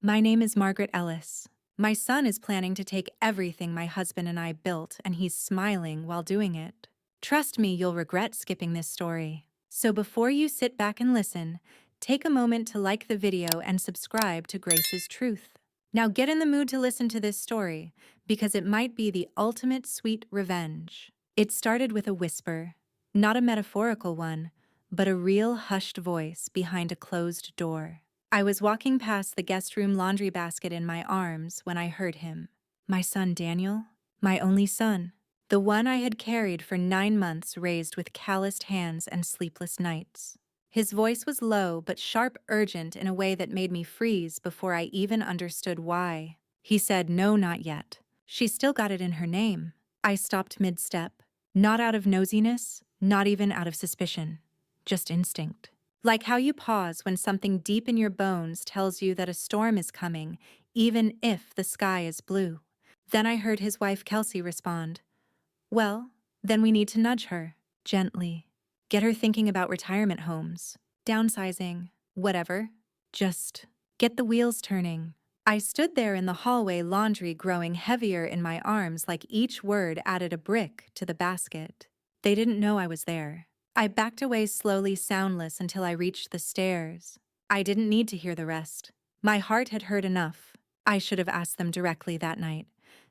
My name is Margaret Ellis. My son is planning to take everything my husband and I built, and he's smiling while doing it. Trust me, you'll regret skipping this story. So before you sit back and listen, take a moment to like the video and subscribe to Grace's Truth. Now get in the mood to listen to this story, because it might be the ultimate sweet revenge. It started with a whisper, not a metaphorical one, but a real hushed voice behind a closed door. I was walking past the guest room laundry basket in my arms when I heard him. My son Daniel? My only son. The one I had carried for 9 months, raised with calloused hands and sleepless nights. His voice was low but sharp, urgent in a way that made me freeze before I even understood why. He said, "No, not yet. She's still got it in her name." I stopped mid-step. Not out of nosiness, not even out of suspicion. Just instinct. Like how you pause when something deep in your bones tells you that a storm is coming, even if the sky is blue. Then I heard his wife Kelsey respond, "Well, then we need to nudge her, gently. Get her thinking about retirement homes, downsizing, whatever. Just get the wheels turning." I stood there in the hallway, laundry growing heavier in my arms like each word added a brick to the basket. They didn't know I was there. I backed away slowly, soundless, until I reached the stairs. I didn't need to hear the rest. My heart had heard enough. I should have asked them directly that night,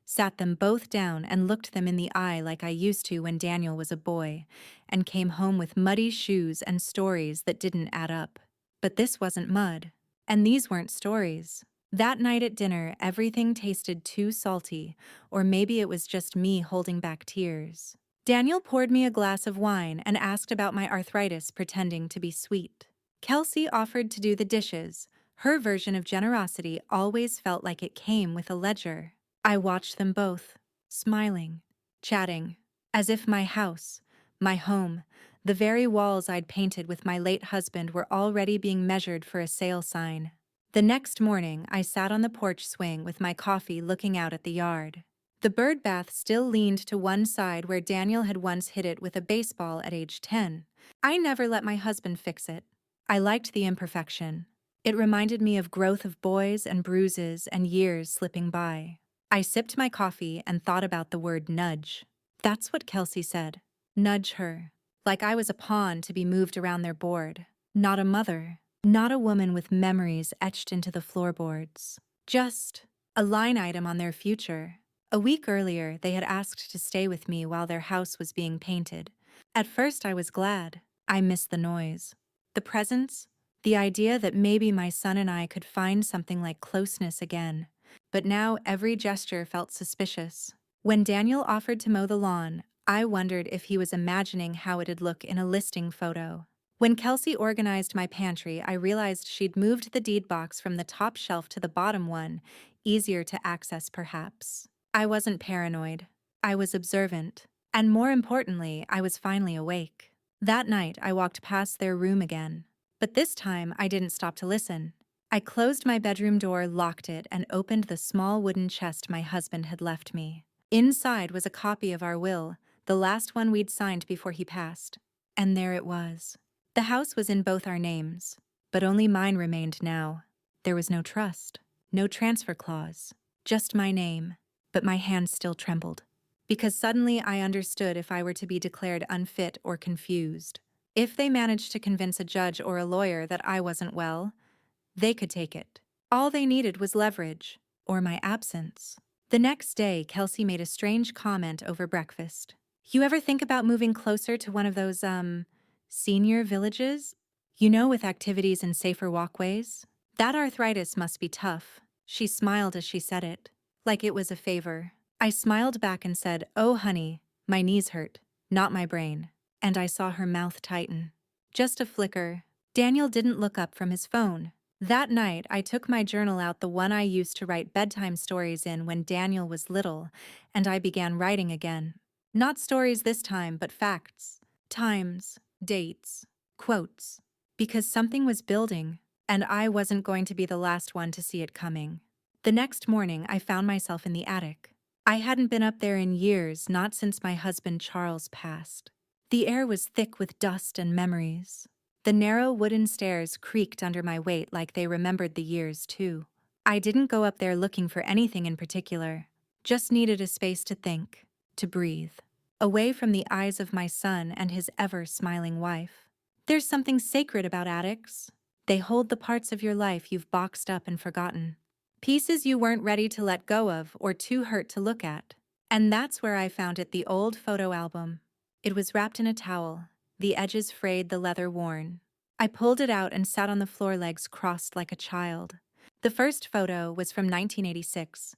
sat them both down and looked them in the eye like I used to when Daniel was a boy, and came home with muddy shoes and stories that didn't add up. But this wasn't mud, and these weren't stories. That night at dinner, everything tasted too salty, or maybe it was just me holding back tears. Daniel poured me a glass of wine and asked about my arthritis, pretending to be sweet. Kelsey offered to do the dishes. Her version of generosity always felt like it came with a ledger. I watched them both, smiling, chatting, as if my house, my home, the very walls I'd painted with my late husband were already being measured for a sale sign. The next morning, I sat on the porch swing with my coffee, looking out at the yard. The bird bath still leaned to one side where Daniel had once hit it with a baseball at age 10. I never let my husband fix it. I liked the imperfection. It reminded me of growth, of boys and bruises and years slipping by. I sipped my coffee and thought about the word nudge. That's what Kelsey said. Nudge her. Like I was a pawn to be moved around their board. Not a mother. Not a woman with memories etched into the floorboards. Just a line item on their future. A week earlier, they had asked to stay with me while their house was being painted. At first, I was glad. I missed the noise, the presence, the idea that maybe my son and I could find something like closeness again. But now every gesture felt suspicious. When Daniel offered to mow the lawn, I wondered if he was imagining how it'd look in a listing photo. When Kelsey organized my pantry, I realized she'd moved the deed box from the top shelf to the bottom one, easier to access perhaps. I wasn't paranoid. I was observant. And more importantly, I was finally awake. That night, I walked past their room again. But this time, I didn't stop to listen. I closed my bedroom door, locked it, and opened the small wooden chest my husband had left me. Inside was a copy of our will, the last one we'd signed before he passed. And there it was. The house was in both our names, but only mine remained now. There was no trust, no transfer clause, just my name. But my hands still trembled, because suddenly I understood if I were to be declared unfit or confused. If they managed to convince a judge or a lawyer that I wasn't well, they could take it. All they needed was leverage, or my absence. The next day, Kelsey made a strange comment over breakfast. "You ever think about moving closer to one of those, senior villages? You know, with activities and safer walkways? That arthritis must be tough." She smiled as she said it, like it was a favor. I smiled back and said, "Oh, honey, my knees hurt, not my brain." And I saw her mouth tighten. Just a flicker. Daniel didn't look up from his phone. That night, I took my journal out, the one I used to write bedtime stories in when Daniel was little, and I began writing again. Not stories this time, but facts. Times, dates, quotes. Because something was building, and I wasn't going to be the last one to see it coming. The next morning, I found myself in the attic. I hadn't been up there in years, not since my husband Charles passed. The air was thick with dust and memories. The narrow wooden stairs creaked under my weight like they remembered the years too. I didn't go up there looking for anything in particular, just needed a space to think, to breathe, away from the eyes of my son and his ever-smiling wife. There's something sacred about attics. They hold the parts of your life you've boxed up and forgotten. Pieces you weren't ready to let go of or too hurt to look at. And that's where I found it, the old photo album. It was wrapped in a towel, the edges frayed, the leather worn. I pulled it out and sat on the floor, legs crossed like a child. The first photo was from 1986.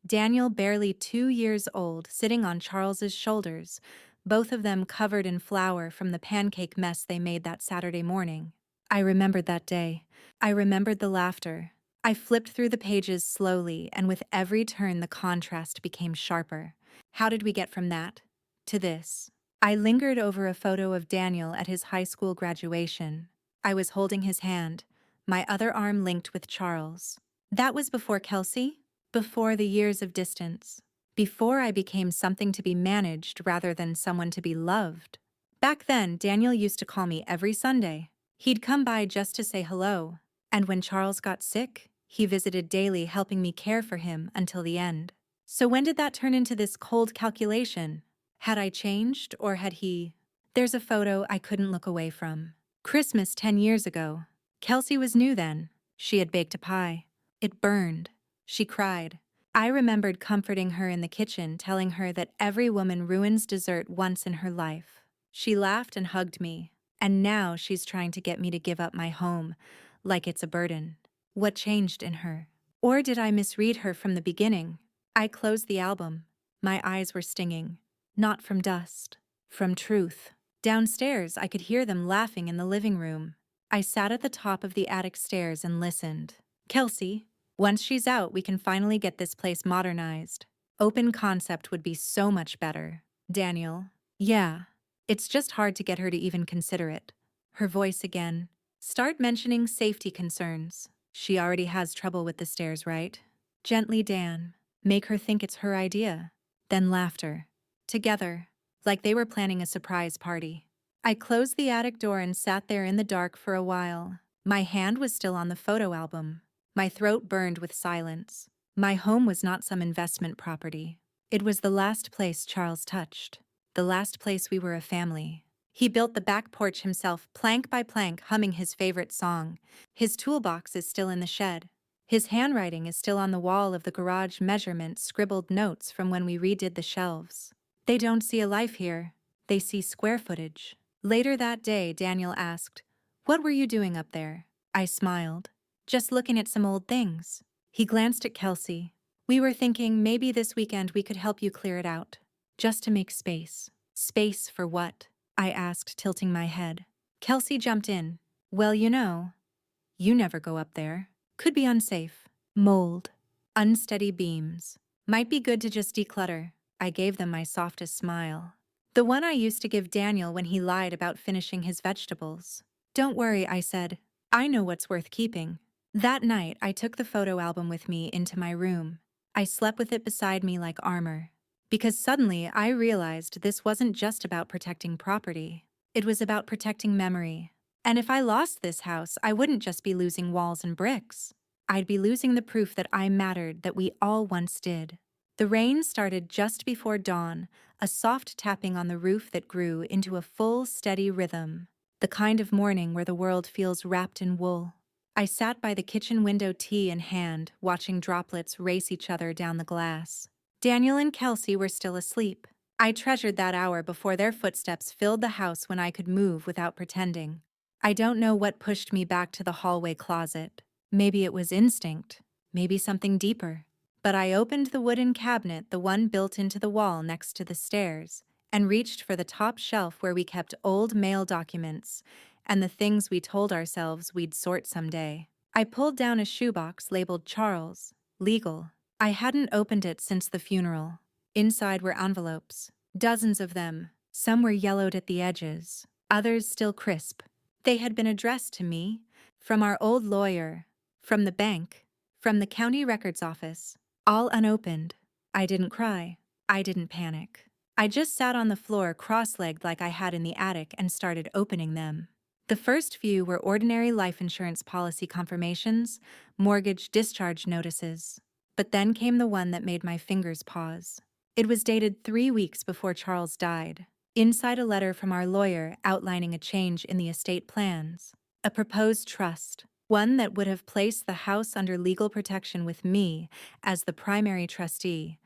Daniel, barely 2 years old, sitting on Charles's shoulders, both of them covered in flour from the pancake mess they made that Saturday morning. I remembered that day. I remembered the laughter. I flipped through the pages slowly, and with every turn the contrast became sharper. How did we get from that to this? I lingered over a photo of Daniel at his high school graduation. I was holding his hand, my other arm linked with Charles. That was before Kelsey, before the years of distance, before I became something to be managed rather than someone to be loved. Back then, Daniel used to call me every Sunday. He'd come by just to say hello, and when Charles got sick, he visited daily, helping me care for him until the end. So when did that turn into this cold calculation? Had I changed, or had he? There's a photo I couldn't look away from. Christmas 10 years ago. Kelsey was new then. She had baked a pie. It burned. She cried. I remembered comforting her in the kitchen, telling her that every woman ruins dessert once in her life. She laughed and hugged me. And now she's trying to get me to give up my home, like it's a burden. What changed in her? Or did I misread her from the beginning? I closed the album. My eyes were stinging. Not from dust. From truth. Downstairs, I could hear them laughing in the living room. I sat at the top of the attic stairs and listened. Kelsey, once she's out, we can finally get this place modernized. Open concept would be so much better. Daniel, yeah. It's just hard to get her to even consider it. Her voice again. Start mentioning safety concerns. She already has trouble with the stairs, right? Gently, Dan. Make her think it's her idea. Then laughter. Together, like they were planning a surprise party. I closed the attic door and sat there in the dark for a while. My hand was still on the photo album. My throat burned with silence. My home was not some investment property. It was the last place Charles touched. The last place we were a family. He built the back porch himself, plank by plank, humming his favorite song. His toolbox is still in the shed. His handwriting is still on the wall of the garage, measurements, scribbled notes from when we redid the shelves. They don't see a life here. They see square footage. Later that day, Daniel asked, "What were you doing up there?" I smiled. "Just looking at some old things." He glanced at Kelsey. "We were thinking maybe this weekend we could help you clear it out. Just to make space." "Space for what?" I asked, tilting my head. Kelsey jumped in. "Well, you never go up there. Could be unsafe. Mold. Unsteady beams. Might be good to just declutter." I gave them my softest smile. The one I used to give Daniel when he lied about finishing his vegetables. "Don't worry," I said. "I know what's worth keeping." That night, I took the photo album with me into my room. I slept with it beside me like armor. Because suddenly I realized this wasn't just about protecting property. It was about protecting memory. And if I lost this house, I wouldn't just be losing walls and bricks. I'd be losing the proof that I mattered, that we all once did. The rain started just before dawn, a soft tapping on the roof that grew into a full, steady rhythm. The kind of morning where the world feels wrapped in wool. I sat by the kitchen window, tea in hand, watching droplets race each other down the glass. Daniel and Kelsey were still asleep. I treasured that hour before their footsteps filled the house, when I could move without pretending. I don't know what pushed me back to the hallway closet. Maybe it was instinct, maybe something deeper. But I opened the wooden cabinet, the one built into the wall next to the stairs, and reached for the top shelf where we kept old mail documents and the things we told ourselves we'd sort someday. I pulled down a shoebox labeled Charles, legal. I hadn't opened it since the funeral. Inside were envelopes, dozens of them. Some were yellowed at the edges, others still crisp. They had been addressed to me, from our old lawyer, from the bank, from the county records office, all unopened. I didn't cry. I didn't panic. I just sat on the floor cross-legged like I had in the attic and started opening them. The first few were ordinary life insurance policy confirmations, mortgage discharge notices. But then came the one that made my fingers pause. It was dated 3 weeks before Charles died. Inside a letter from our lawyer outlining a change in the estate plans. A proposed trust, one that would have placed the house under legal protection with me as the primary trustee,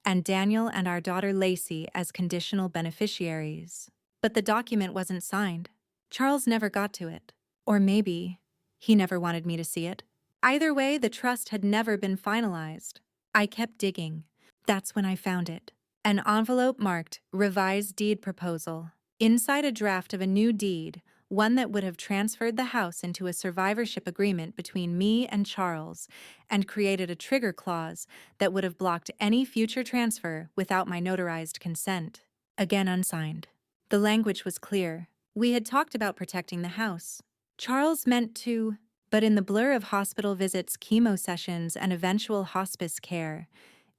and Daniel and our daughter Lacey as conditional beneficiaries. But the document wasn't signed. Charles never got to it. Or maybe he never wanted me to see it. Either way, the trust had never been finalized. I kept digging. That's when I found it. An envelope marked Revised Deed Proposal. Inside a draft of a new deed, one that would have transferred the house into a survivorship agreement between me and Charles, and created a trigger clause that would have blocked any future transfer without my notarized consent. Again unsigned. The language was clear. We had talked about protecting the house. Charles meant to, but in the blur of hospital visits, chemo sessions, and eventual hospice care,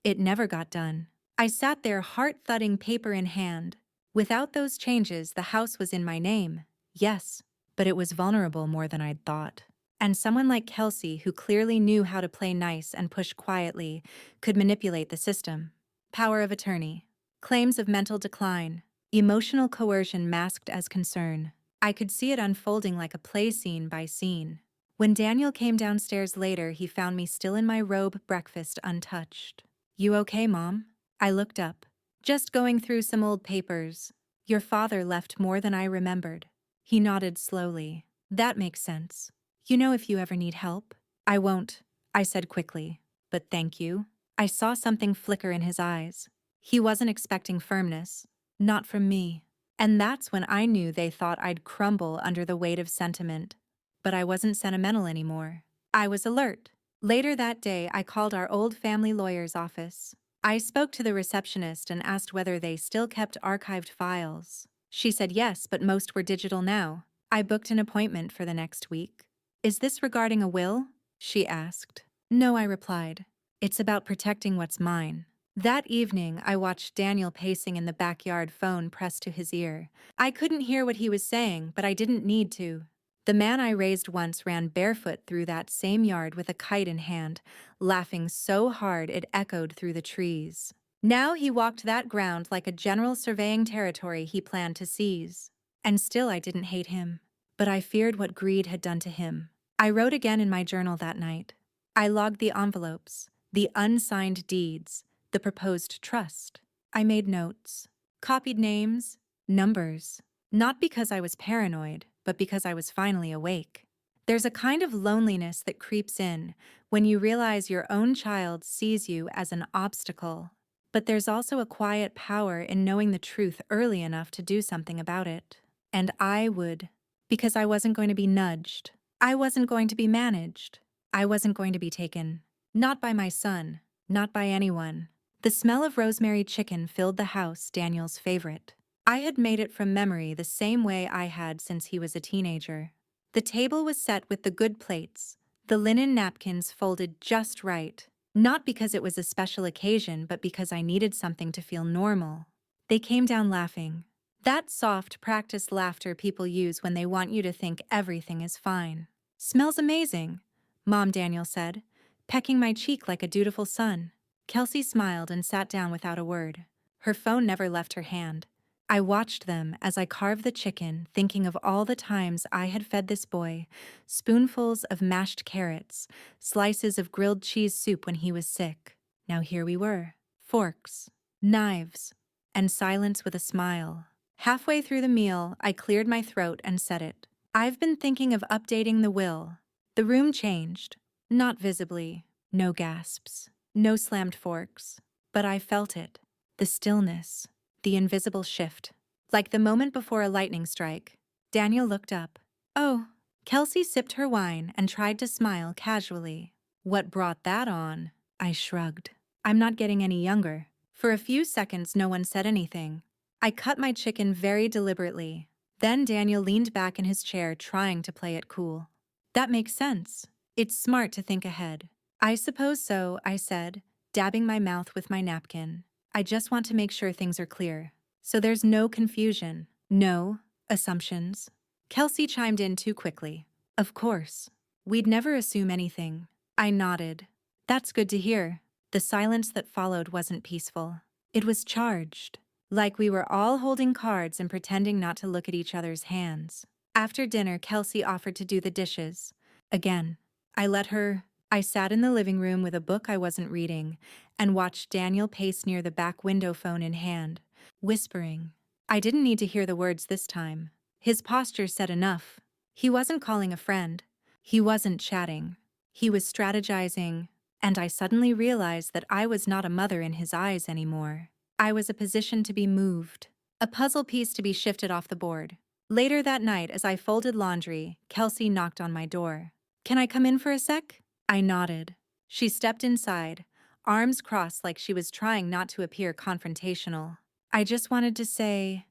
it never got done. I sat there, heart-thudding, paper in hand. Without those changes, the house was in my name. Yes, but it was vulnerable more than I'd thought. And someone like Kelsey, who clearly knew how to play nice and push quietly, could manipulate the system. Power of attorney. Claims of mental decline. Emotional coercion masked as concern. I could see it unfolding like a play scene by scene. When Daniel came downstairs later, he found me still in my robe, breakfast untouched. "You okay, Mom?" I looked up. "Just going through some old papers. Your father left more than I remembered." He nodded slowly. "That makes sense. You know, if you ever need help." "I won't," I said quickly. "But thank you." I saw something flicker in his eyes. He wasn't expecting firmness. Not from me. And that's when I knew they thought I'd crumble under the weight of sentiment. But I wasn't sentimental anymore. I was alert. Later that day, I called our old family lawyer's office. I spoke to the receptionist and asked whether they still kept archived files. She said yes, but most were digital now. I booked an appointment for the next week. "Is this regarding a will?" she asked. "No," I replied. "It's about protecting what's mine." That evening, I watched Daniel pacing in the backyard, phone pressed to his ear. I couldn't hear what he was saying, but I didn't need to. The man I raised once ran barefoot through that same yard with a kite in hand, laughing so hard it echoed through the trees. Now he walked that ground like a general surveying territory he planned to seize. And still I didn't hate him. But I feared what greed had done to him. I wrote again in my journal that night. I logged the envelopes, the unsigned deeds, the proposed trust. I made notes, copied names, numbers, not because I was paranoid, but because I was finally awake. There's a kind of loneliness that creeps in when you realize your own child sees you as an obstacle. But there's also a quiet power in knowing the truth early enough to do something about it. And I would, because I wasn't going to be nudged. I wasn't going to be managed. I wasn't going to be taken. Not by my son, not by anyone. The smell of rosemary chicken filled the house, Daniel's favorite. I had made it from memory the same way I had since he was a teenager. The table was set with the good plates, the linen napkins folded just right, not because it was a special occasion, but because I needed something to feel normal. They came down laughing. That soft, practiced laughter people use when they want you to think everything is fine. "Smells amazing," Mom, Daniel said, pecking my cheek like a dutiful son. Kelsey smiled and sat down without a word. Her phone never left her hand. I watched them as I carved the chicken, thinking of all the times I had fed this boy spoonfuls of mashed carrots, slices of grilled cheese soup when he was sick. Now here we were, forks, knives, and silence with a smile. Halfway through the meal, I cleared my throat and said it. "I've been thinking of updating the will." The room changed. Not visibly. No gasps. No slammed forks. But I felt it. The stillness. The invisible shift. Like the moment before a lightning strike. Daniel looked up. "Oh." Kelsey sipped her wine and tried to smile casually. "What brought that on?" I shrugged. "I'm not getting any younger." For a few seconds, no one said anything. I cut my chicken very deliberately. Then Daniel leaned back in his chair, trying to play it cool. "That makes sense. It's smart to think ahead." "I suppose so," I said, dabbing my mouth with my napkin. "I just want to make sure things are clear. So there's no confusion, no assumptions." Kelsey chimed in too quickly. Of course. We'd never assume anything. I nodded. That's good to hear. The silence that followed wasn't peaceful. It was charged. Like we were all holding cards and pretending not to look at each other's hands. After dinner, Kelsey offered to do the dishes. Again. I let her. I sat in the living room with a book I wasn't reading and watched Daniel pace near the back window, phone in hand, whispering. I didn't need to hear the words this time. His posture said enough. He wasn't calling a friend. He wasn't chatting. He was strategizing, and I suddenly realized that I was not a mother in his eyes anymore. I was a position to be moved, a puzzle piece to be shifted off the board. Later that night, as I folded laundry, Kelsey knocked on my door. Can I come in for a sec? I nodded. She stepped inside, arms crossed like she was trying not to appear confrontational. I just wanted to say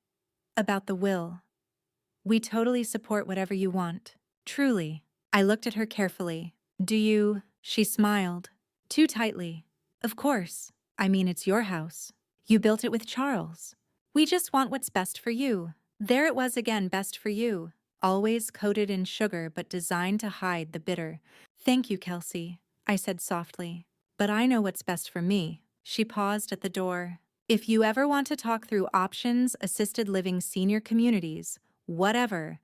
about the will. We totally support whatever you want. Truly. I looked at her carefully. Do you? She smiled. Too tightly. Of course. I mean, it's your house. You built it with Charles. We just want what's best for you. There it was again, best for you. Always coated in sugar but designed to hide the bitter. Thank you, Kelsey, I said softly. But I know what's best for me. She paused at the door. If you ever want to talk through options, assisted living, senior communities, whatever,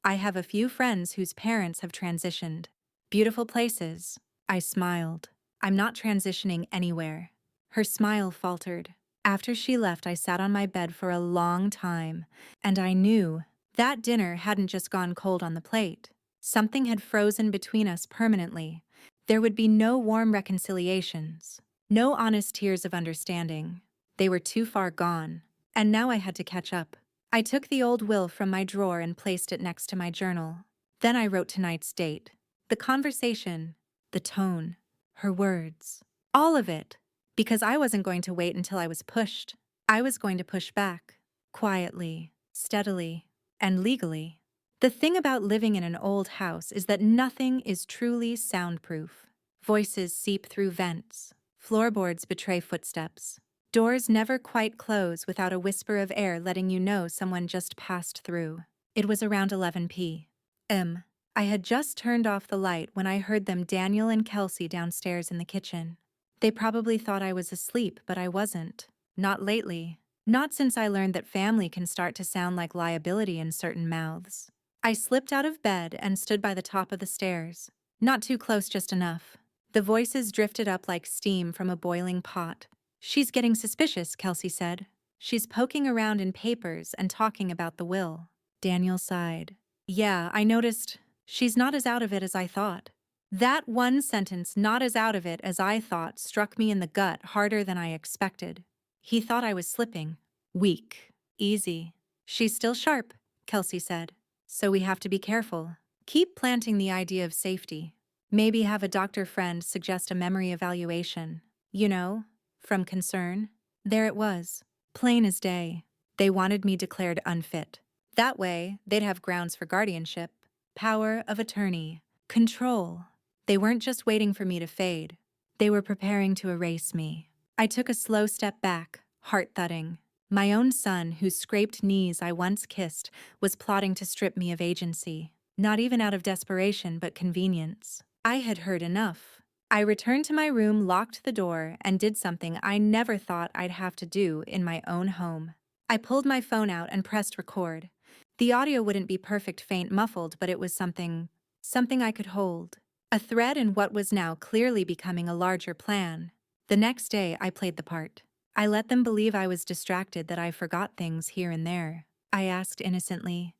I have a few friends whose parents have transitioned. Beautiful places. I smiled. I'm not transitioning anywhere. Her smile faltered. After she left, I sat on my bed for a long time, and I knew that dinner hadn't just gone cold on the plate. Something had frozen between us permanently. There would be no warm reconciliations, no honest tears of understanding. They were too far gone, and now I had to catch up. I took the old will from my drawer and placed it next to my journal. Then I wrote tonight's date. The conversation, the tone, her words, all of it. Because I wasn't going to wait until I was pushed. I was going to push back. Quietly, steadily, and legally. The thing about living in an old house is that nothing is truly soundproof. Voices seep through vents. Floorboards betray footsteps. Doors never quite close without a whisper of air letting you know someone just passed through. It was around 11 p.m. I had just turned off the light when I heard them, Daniel and Kelsey, downstairs in the kitchen. They probably thought I was asleep, but I wasn't. Not lately. Not since I learned that family can start to sound like liability in certain mouths. I slipped out of bed and stood by the top of the stairs. Not too close, just enough. The voices drifted up like steam from a boiling pot. She's getting suspicious, Kelsey said. She's poking around in papers and talking about the will. Daniel sighed. Yeah, I noticed. She's not as out of it as I thought. That one sentence, not as out of it as I thought, struck me in the gut harder than I expected. He thought I was slipping. Weak. Easy. She's still sharp, Kelsey said. So we have to be careful. Keep planting the idea of safety. Maybe have a doctor friend suggest a memory evaluation. You know, from concern. There it was. Plain as day. They wanted me declared unfit. That way, they'd have grounds for guardianship, power of attorney, control. They weren't just waiting for me to fade. They were preparing to erase me. I took a slow step back, heart thudding. My own son, whose scraped knees I once kissed, was plotting to strip me of agency. Not even out of desperation, but convenience. I had heard enough. I returned to my room, locked the door, and did something I never thought I'd have to do in my own home. I pulled my phone out and pressed record. The audio wouldn't be perfect, faint, muffled, but it was something I could hold. A thread in what was now clearly becoming a larger plan. The next day, I played the part. I let them believe I was distracted, that I forgot things here and there. I asked innocently,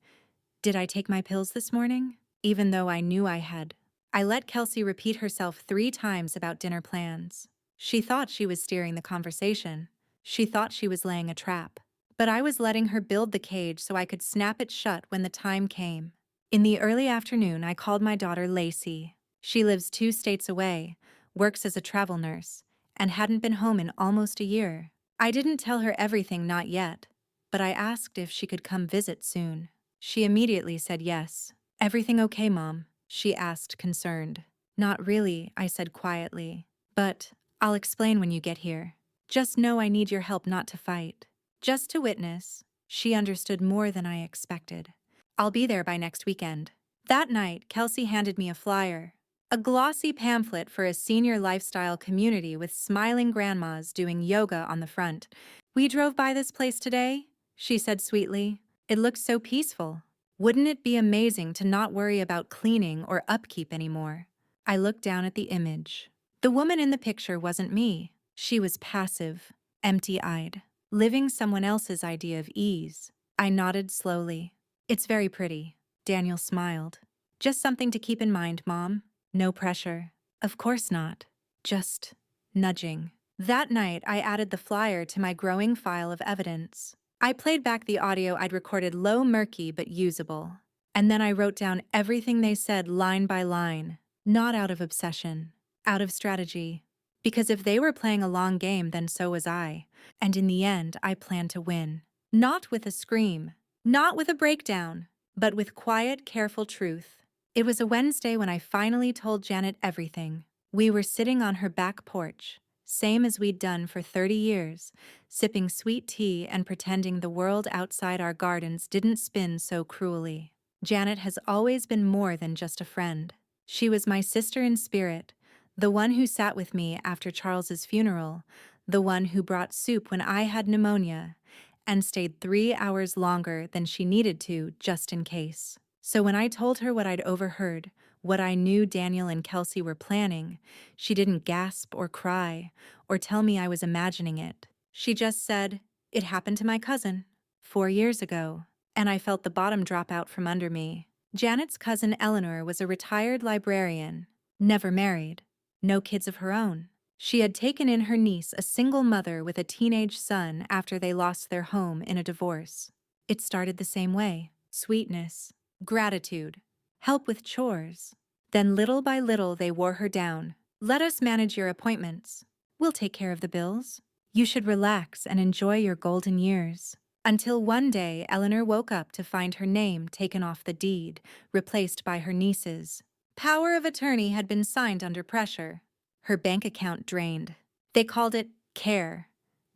did I take my pills this morning? Even though I knew I had. I let Kelsey repeat herself 3 times about dinner plans. She thought she was steering the conversation. She thought she was laying a trap. But I was letting her build the cage so I could snap it shut when the time came. In the early afternoon, I called my daughter Lacey. She lives 2 states away, works as a travel nurse, and hadn't been home in almost a year. I didn't tell her everything, not yet, but I asked if she could come visit soon. She immediately said yes. Everything okay, Mom? She asked, concerned. Not really, I said quietly. But I'll explain when you get here. Just know I need your help, not to fight. Just to witness. She understood more than I expected. I'll be there by next weekend. That night, Kelsey handed me a flyer. A glossy pamphlet for a senior lifestyle community with smiling grandmas doing yoga on the front. We drove by this place today, she said sweetly. It looks so peaceful. Wouldn't it be amazing to not worry about cleaning or upkeep anymore? I looked down at the image. The woman in the picture wasn't me. She was passive, empty-eyed, living someone else's idea of ease. I nodded slowly. It's very pretty. Daniel smiled. Just something to keep in mind, Mom. No pressure. Of course not. Just nudging. That night, I added the flyer to my growing file of evidence. I played back the audio I'd recorded low, murky, but usable. And then I wrote down everything they said line by line, not out of obsession, out of strategy. Because if they were playing a long game, then so was I. And in the end, I planned to win. Not with a scream, not with a breakdown, but with quiet, careful truth. It was a Wednesday when I finally told Janet everything. We were sitting on her back porch, same as we'd done for 30 years, sipping sweet tea and pretending the world outside our gardens didn't spin so cruelly. Janet has always been more than just a friend. She was my sister in spirit, the one who sat with me after Charles's funeral, the one who brought soup when I had pneumonia, and stayed 3 hours longer than she needed to just in case. So when I told her what I'd overheard, what I knew Daniel and Kelsey were planning, she didn't gasp or cry or tell me I was imagining it. She just said, "It happened to my cousin 4 years ago," and I felt the bottom drop out from under me. Janet's cousin Eleanor was a retired librarian, never married, no kids of her own. She had taken in her niece, a single mother with a teenage son after they lost their home in a divorce. It started the same way: sweetness, gratitude, help with chores. Then little by little they wore her down. "Let us manage your appointments. We'll take care of the bills. You should relax and enjoy your golden years." Until one day Eleanor woke up to find her name taken off the deed, replaced by her niece's. Power of attorney had been signed under pressure. Her bank account drained. They called it care,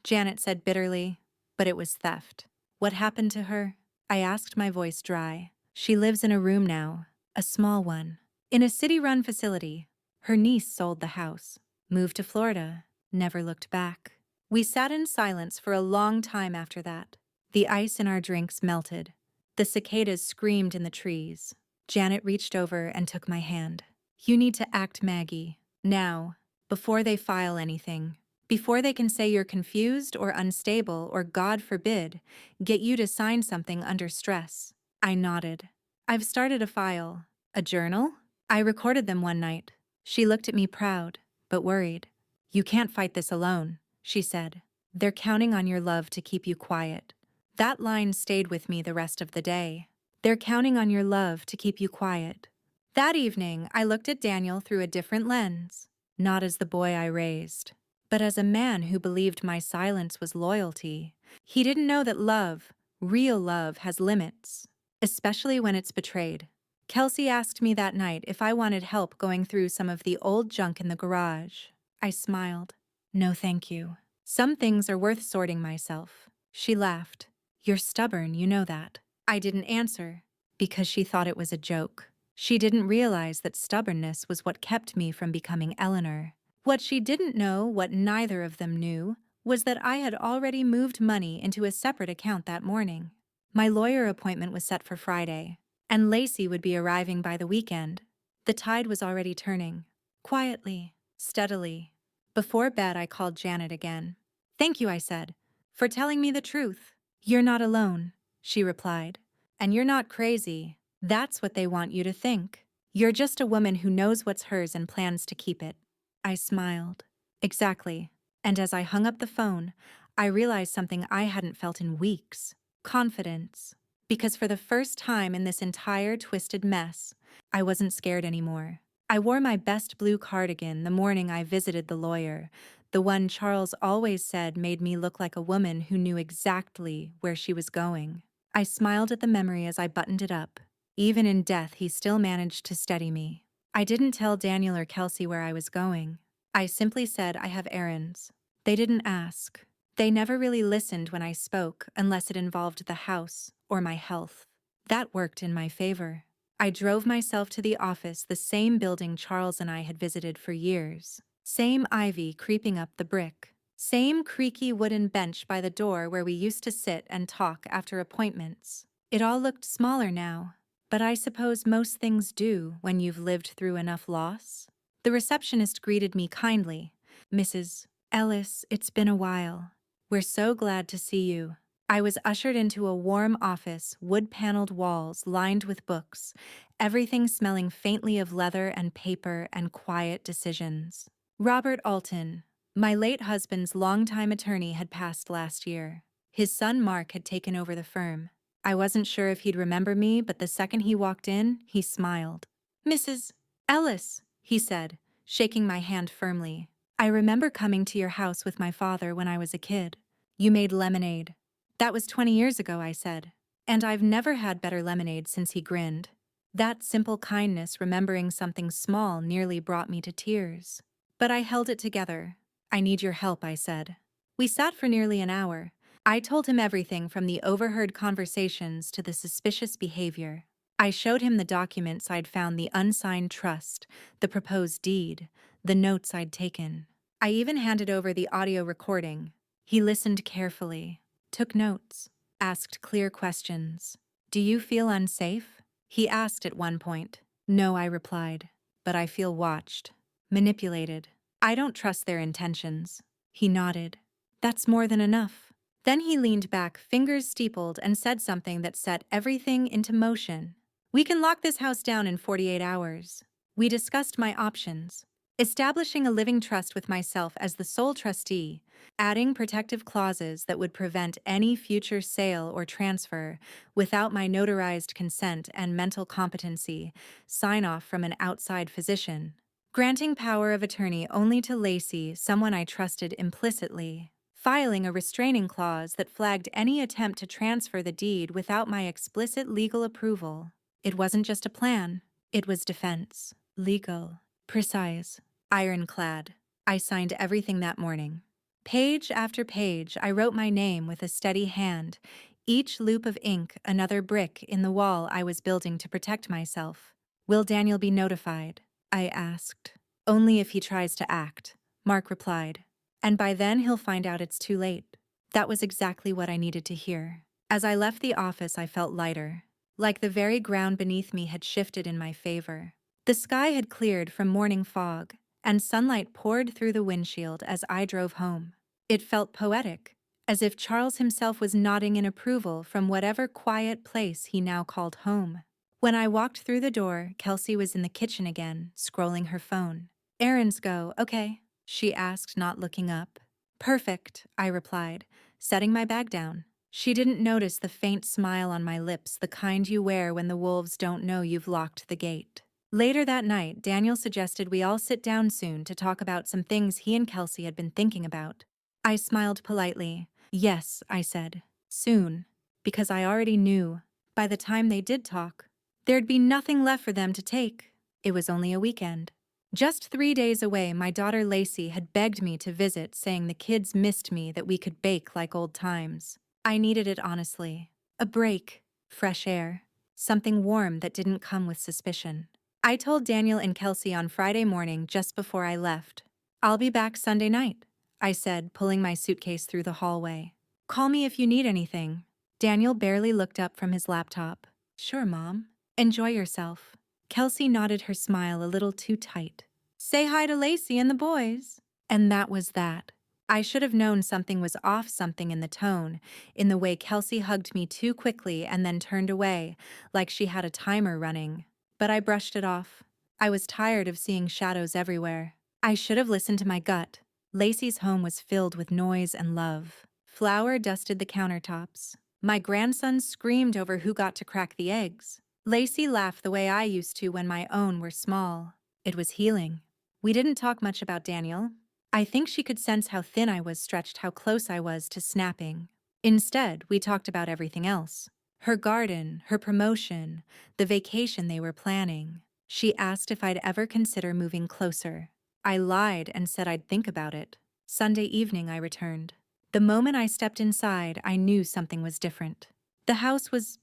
Janet said bitterly, but it was theft. What happened to her? I asked, my voice dry. She lives in a room now, a small one, in a city-run facility. Her niece sold the house, moved to Florida, never looked back. We sat in silence for a long time after that. The ice in our drinks melted. The cicadas screamed in the trees. Janet reached over and took my hand. "You need to act, Maggie, now, before they file anything. Before they can say you're confused or unstable or, God forbid, get you to sign something under stress." I nodded. "I've started a file." "A journal?" "I recorded them one night." She looked at me proud, but worried. "You can't fight this alone," she said. "They're counting on your love to keep you quiet." That line stayed with me the rest of the day. They're counting on your love to keep you quiet. That evening, I looked at Daniel through a different lens, not as the boy I raised, but as a man who believed my silence was loyalty. He didn't know that love, real love, has limits, especially when it's betrayed. Kelsey asked me that night if I wanted help going through some of the old junk in the garage. I smiled. "No, thank you. Some things are worth sorting myself." She laughed. "You're stubborn, you know that." I didn't answer, because she thought it was a joke. She didn't realize that stubbornness was what kept me from becoming Eleanor. What she didn't know, what neither of them knew, was that I had already moved money into a separate account that morning. My lawyer appointment was set for Friday, and Lacey would be arriving by the weekend. The tide was already turning. Quietly, steadily. Before bed, I called Janet again. "Thank you," I said, "for telling me the truth." "You're not alone," she replied. "And you're not crazy. That's what they want you to think. You're just a woman who knows what's hers and plans to keep it." I smiled. Exactly. And as I hung up the phone, I realized something I hadn't felt in weeks. Confidence. Because for the first time in this entire twisted mess, I wasn't scared anymore. I wore my best blue cardigan the morning I visited the lawyer, the one Charles always said made me look like a woman who knew exactly where she was going. I smiled at the memory as I buttoned it up. Even in death, he still managed to steady me. I didn't tell Daniel or Kelsey where I was going. I simply said I have errands. They didn't ask. They never really listened when I spoke unless it involved the house or my health. That worked in my favor. I drove myself to the office, the same building Charles and I had visited for years. Same ivy creeping up the brick. Same creaky wooden bench by the door where we used to sit and talk after appointments. It all looked smaller now, but I suppose most things do when you've lived through enough loss. The receptionist greeted me kindly. "Mrs. Ellis, it's been a while. We're so glad to see you." I was ushered into a warm office, wood-paneled walls lined with books, everything smelling faintly of leather and paper and quiet decisions. Robert Alton, my late husband's longtime attorney, had passed last year. His son Mark had taken over the firm. I wasn't sure if he'd remember me, but the second he walked in, he smiled. "Mrs. Ellis," he said, shaking my hand firmly. "I remember coming to your house with my father when I was a kid. You made lemonade." "That was 20 years ago," I said. "And I've never had better lemonade," since he grinned. That simple kindness, remembering something small, nearly brought me to tears. But I held it together. "I need your help," I said. We sat for nearly an hour. I told him everything from the overheard conversations to the suspicious behavior. I showed him the documents I'd found, the unsigned trust, the proposed deed, the notes I'd taken. I even handed over the audio recording. He listened carefully, took notes, asked clear questions. "Do you feel unsafe?" he asked at one point. "No," I replied, "but I feel watched, manipulated. I don't trust their intentions." He nodded. "That's more than enough." Then he leaned back, fingers steepled, and said something that set everything into motion. "We can lock this house down in 48 hours. We discussed my options. Establishing a living trust with myself as the sole trustee, adding protective clauses that would prevent any future sale or transfer without my notarized consent and mental competency, sign-off from an outside physician. Granting power of attorney only to Lacey, someone I trusted implicitly. Filing a restraining clause that flagged any attempt to transfer the deed without my explicit legal approval. It wasn't just a plan. It was defense. Legal. Precise. Ironclad. I signed everything that morning. Page after page, I wrote my name with a steady hand, each loop of ink another brick in the wall I was building to protect myself. "Will Daniel be notified?" I asked. "Only if he tries to act," Mark replied. "And by then he'll find out it's too late." That was exactly what I needed to hear. As I left the office, I felt lighter, like the very ground beneath me had shifted in my favor. The sky had cleared from morning fog, and sunlight poured through the windshield as I drove home. It felt poetic, as if Charles himself was nodding in approval from whatever quiet place he now called home. When I walked through the door, Kelsey was in the kitchen again, scrolling her phone. "Errands go, okay?" she asked, not looking up. "Perfect," I replied, setting my bag down. She didn't notice the faint smile on my lips, the kind you wear when the wolves don't know you've locked the gate. Later that night, Daniel suggested we all sit down soon to talk about some things he and Kelsey had been thinking about. I smiled politely. "Yes," I said, "soon," because I already knew. By the time they did talk, there'd be nothing left for them to take. It was only a weekend. Just 3 days away, my daughter Lacey had begged me to visit, saying the kids missed me, that we could bake like old times. I needed it, honestly. A break, fresh air, something warm that didn't come with suspicion. I told Daniel and Kelsey on Friday morning just before I left. "I'll be back Sunday night," I said, pulling my suitcase through the hallway. "Call me if you need anything." Daniel barely looked up from his laptop. "Sure, Mom. Enjoy yourself." Kelsey nodded, her smile a little too tight. "Say hi to Lacey and the boys." And that was that. I should have known something was off, something in the tone, in the way Kelsey hugged me too quickly and then turned away, like she had a timer running. But I brushed it off. I was tired of seeing shadows everywhere. I should have listened to my gut. Lacey's home was filled with noise and love. Flour dusted the countertops. My grandson screamed over who got to crack the eggs. Lacey laughed the way I used to when my own were small. It was healing. We didn't talk much about Daniel. I think she could sense how thin I was stretched, how close I was to snapping. Instead, we talked about everything else. Her garden, her promotion, the vacation they were planning. She asked if I'd ever consider moving closer. I lied and said I'd think about it. Sunday evening, I returned. The moment I stepped inside, I knew something was different. The house was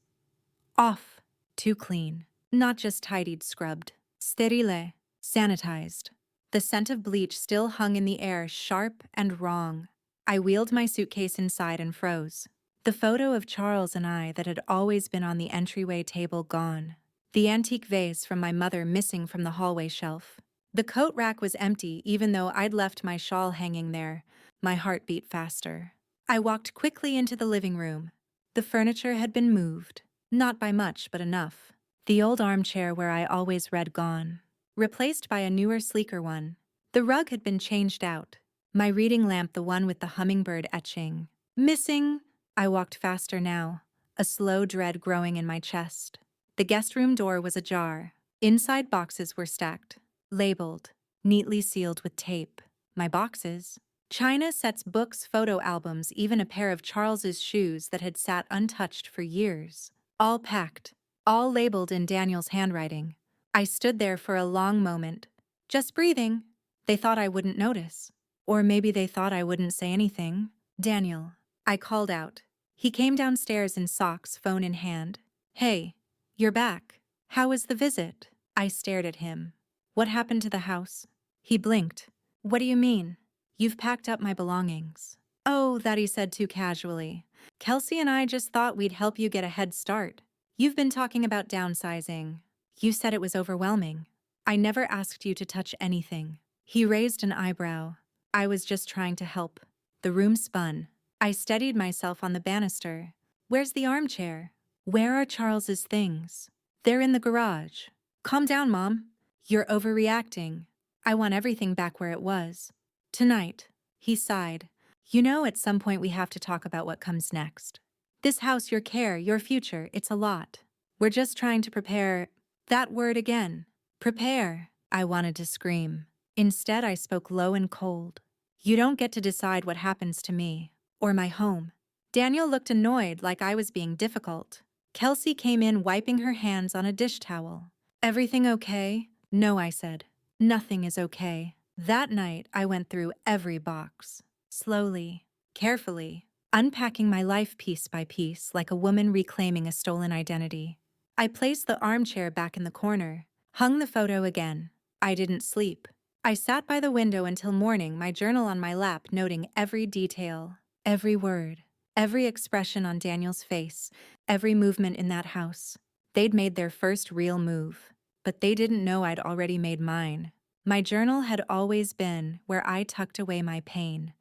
Off. Too clean. Not just tidied, scrubbed. Sterile. Sanitized. The scent of bleach still hung in the air, sharp and wrong. I wheeled my suitcase inside and froze. The photo of Charles and I that had always been on the entryway table gone. The antique vase from my mother missing from the hallway shelf. The coat rack was empty even though I'd left my shawl hanging there. My heart beat faster. I walked quickly into the living room. The furniture had been moved. Not by much, but enough. The old armchair where I always read gone. Replaced by a newer, sleeker one. The rug had been changed out. My reading lamp, the one with the hummingbird etching. Missing. I walked faster now, a slow dread growing in my chest. The guest room door was ajar. Inside boxes were stacked, labeled, neatly sealed with tape. My boxes. China sets, books, photo albums, even a pair of Charles's shoes that had sat untouched for years. All packed, all labeled in Daniel's handwriting. I stood there for a long moment, just breathing. They thought I wouldn't notice. Or maybe they thought I wouldn't say anything. Daniel. I called out. He came downstairs in socks, phone in hand. Hey, you're back. How was the visit? I stared at him. What happened to the house? He blinked. What do you mean? You've packed up my belongings. Oh, that, he said too casually. Kelsey and I just thought we'd help you get a head start. You've been talking about downsizing. You said it was overwhelming. I never asked you to touch anything. He raised an eyebrow. I was just trying to help. The room spun. I steadied myself on the banister. Where's the armchair? Where are Charles's things? They're in the garage. Calm down, Mom. You're overreacting. I want everything back where it was. Tonight. He sighed. You know, at some point we have to talk about what comes next. This house, your care, your future, it's a lot. We're just trying to prepare. That word again. Prepare. I wanted to scream. Instead, I spoke low and cold. You don't get to decide what happens to me. Or my home. Daniel looked annoyed, like I was being difficult. Kelsey came in, wiping her hands on a dish towel. Everything okay? No, I said. Nothing is okay. That night, I went through every box. Slowly, carefully, unpacking my life piece by piece like a woman reclaiming a stolen identity. I placed the armchair back in the corner, hung the photo again. I didn't sleep. I sat by the window until morning, my journal on my lap, noting every detail. Every word, every expression on Daniel's face, every movement in that house. They'd made their first real move, but they didn't know I'd already made mine. My journal had always been where I tucked away my pain,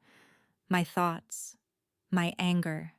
my thoughts, my anger.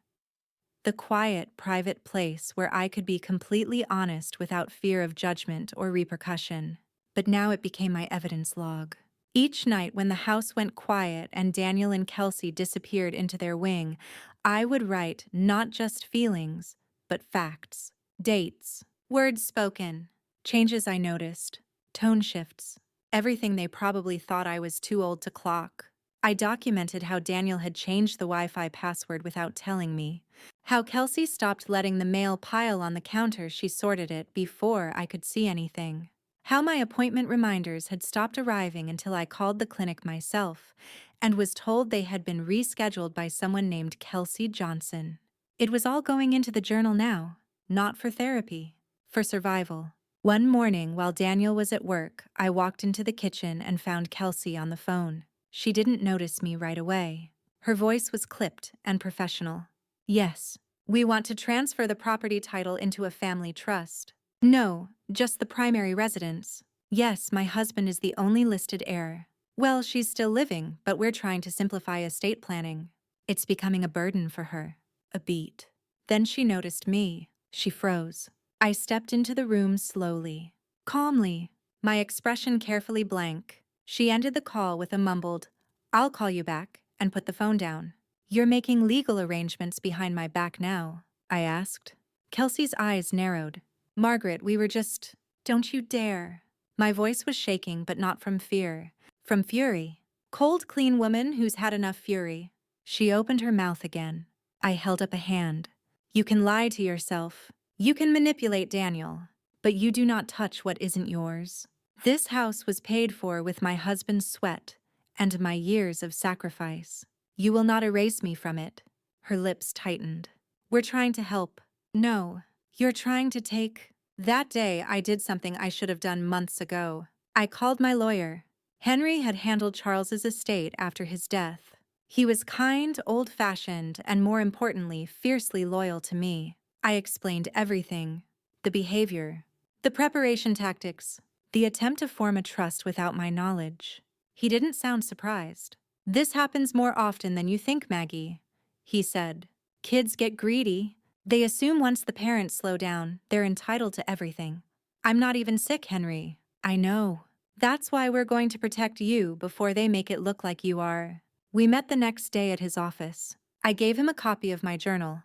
The quiet, private place where I could be completely honest without fear of judgment or repercussion. But now it became my evidence log. Each night when the house went quiet and Daniel and Kelsey disappeared into their wing, I would write not just feelings, but facts, dates, words spoken, changes I noticed, tone shifts, everything they probably thought I was too old to clock. I documented how Daniel had changed the Wi-Fi password without telling me, how Kelsey stopped letting the mail pile on the counter, she sorted it before I could see anything. How my appointment reminders had stopped arriving until I called the clinic myself and was told they had been rescheduled by someone named Kelsey Johnson. It was all going into the journal now, not for therapy, for survival. One morning while Daniel was at work, I walked into the kitchen and found Kelsey on the phone. She didn't notice me right away. Her voice was clipped and professional. Yes, we want to transfer the property title into a family trust. No, just the primary residence. Yes, my husband is the only listed heir. Well, she's still living, but we're trying to simplify estate planning. It's becoming a burden for her. A beat. Then she noticed me. She froze. I stepped into the room slowly, calmly, my expression carefully blank. She ended the call with a mumbled, "I'll call you back," and put the phone down. "You're making legal arrangements behind my back now?" I asked. Kelsey's eyes narrowed. "Margaret, we were just..." "Don't you dare." My voice was shaking, but not from fear. From fury. Cold, clean woman who's had enough fury. She opened her mouth again. I held up a hand. "You can lie to yourself. You can manipulate Daniel. But you do not touch what isn't yours. This house was paid for with my husband's sweat and my years of sacrifice. You will not erase me from it." Her lips tightened. "We're trying to help." "No. You're trying to take. That day, I did something I should have done months ago. I called my lawyer. Henry had handled Charles's estate after his death. He was kind, old-fashioned, and more importantly, fiercely loyal to me. I explained everything. The behavior, the preparation tactics, the attempt to form a trust without my knowledge. He didn't sound surprised. This happens more often than you think, Maggie, he said. Kids get greedy. They assume once the parents slow down, they're entitled to everything. I'm not even sick, Henry. I know. That's why we're going to protect you before they make it look like you are. We met the next day at his office. I gave him a copy of my journal.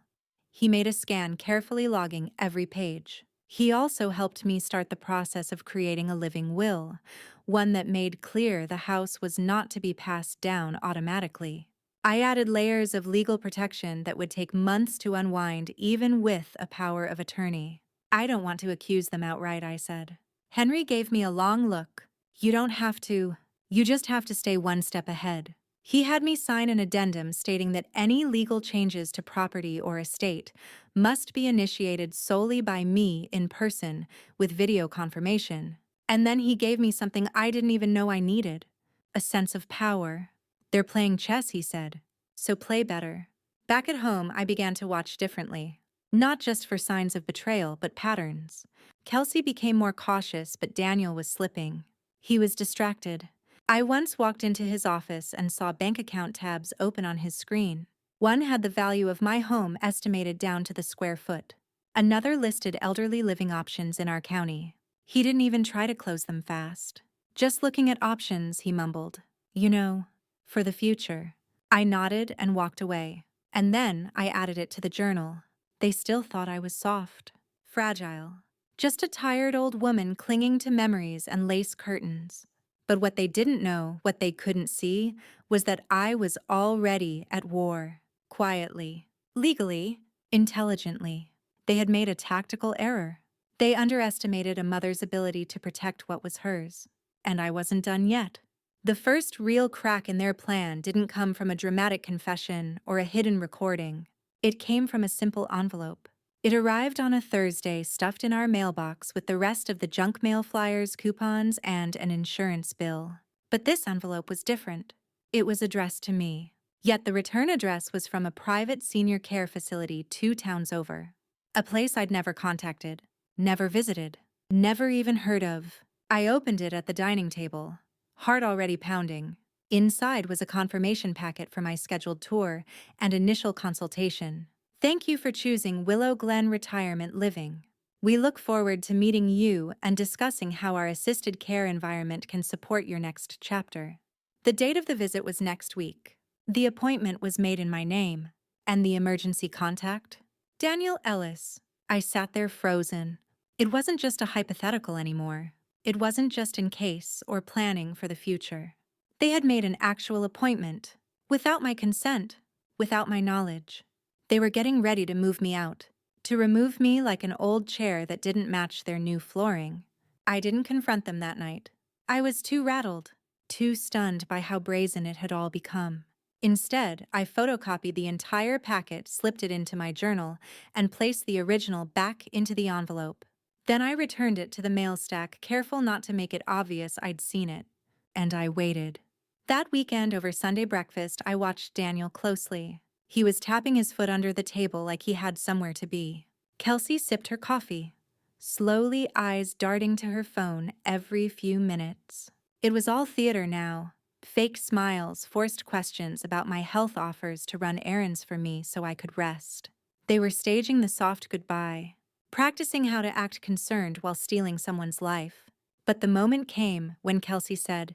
He made a scan, carefully logging every page. He also helped me start the process of creating a living will, one that made clear the house was not to be passed down automatically. I added layers of legal protection that would take months to unwind, even with a power of attorney. I don't want to accuse them outright, I said. Henry gave me a long look. You don't have to. You just have to stay one step ahead. He had me sign an addendum stating that any legal changes to property or estate must be initiated solely by me in person with video confirmation. And then he gave me something I didn't even know I needed. A sense of power. They're playing chess, he said. So play better. Back at home, I began to watch differently. Not just for signs of betrayal, but patterns. Kelsey became more cautious, but Daniel was slipping. He was distracted. I once walked into his office and saw bank account tabs open on his screen. One had the value of my home estimated down to the square foot. Another listed elderly living options in our county. He didn't even try to close them fast. Just looking at options, he mumbled. You know, for the future. I nodded and walked away. And then I added it to the journal. They still thought I was soft, fragile. Just a tired old woman clinging to memories and lace curtains. But what they didn't know, what they couldn't see, was that I was already at war. Quietly, legally, intelligently. They had made a tactical error. They underestimated a mother's ability to protect what was hers. And I wasn't done yet. The first real crack in their plan didn't come from a dramatic confession or a hidden recording. It came from a simple envelope. It arrived on a Thursday, stuffed in our mailbox with the rest of the junk mail flyers, coupons, and an insurance bill. But this envelope was different. It was addressed to me. Yet the return address was from a private senior care facility 2 towns over. A place I'd never contacted, never visited, never even heard of. I opened it at the dining table, heart already pounding. Inside was a confirmation packet for my scheduled tour and initial consultation. Thank you for choosing Willow Glen Retirement Living. We look forward to meeting you and discussing how our assisted care environment can support your next chapter. The date of the visit was next week. The appointment was made in my name. And the emergency contact? Daniel Ellis. I sat there frozen. It wasn't just a hypothetical anymore. It wasn't just in case or planning for the future. They had made an actual appointment, without my consent, without my knowledge. They were getting ready to move me out, to remove me like an old chair that didn't match their new flooring. I didn't confront them that night. I was too rattled, too stunned by how brazen it had all become. Instead, I photocopied the entire packet, slipped it into my journal, and placed the original back into the envelope. Then I returned it to the mail stack, careful not to make it obvious I'd seen it. And I waited. That weekend over Sunday breakfast, I watched Daniel closely. He was tapping his foot under the table like he had somewhere to be. Kelsey sipped her coffee, slowly, eyes darting to her phone every few minutes. It was all theater now. Fake smiles, forced questions about my health offers to run errands for me so I could rest. They were staging the soft goodbye, practicing how to act concerned while stealing someone's life. But the moment came when Kelsey said,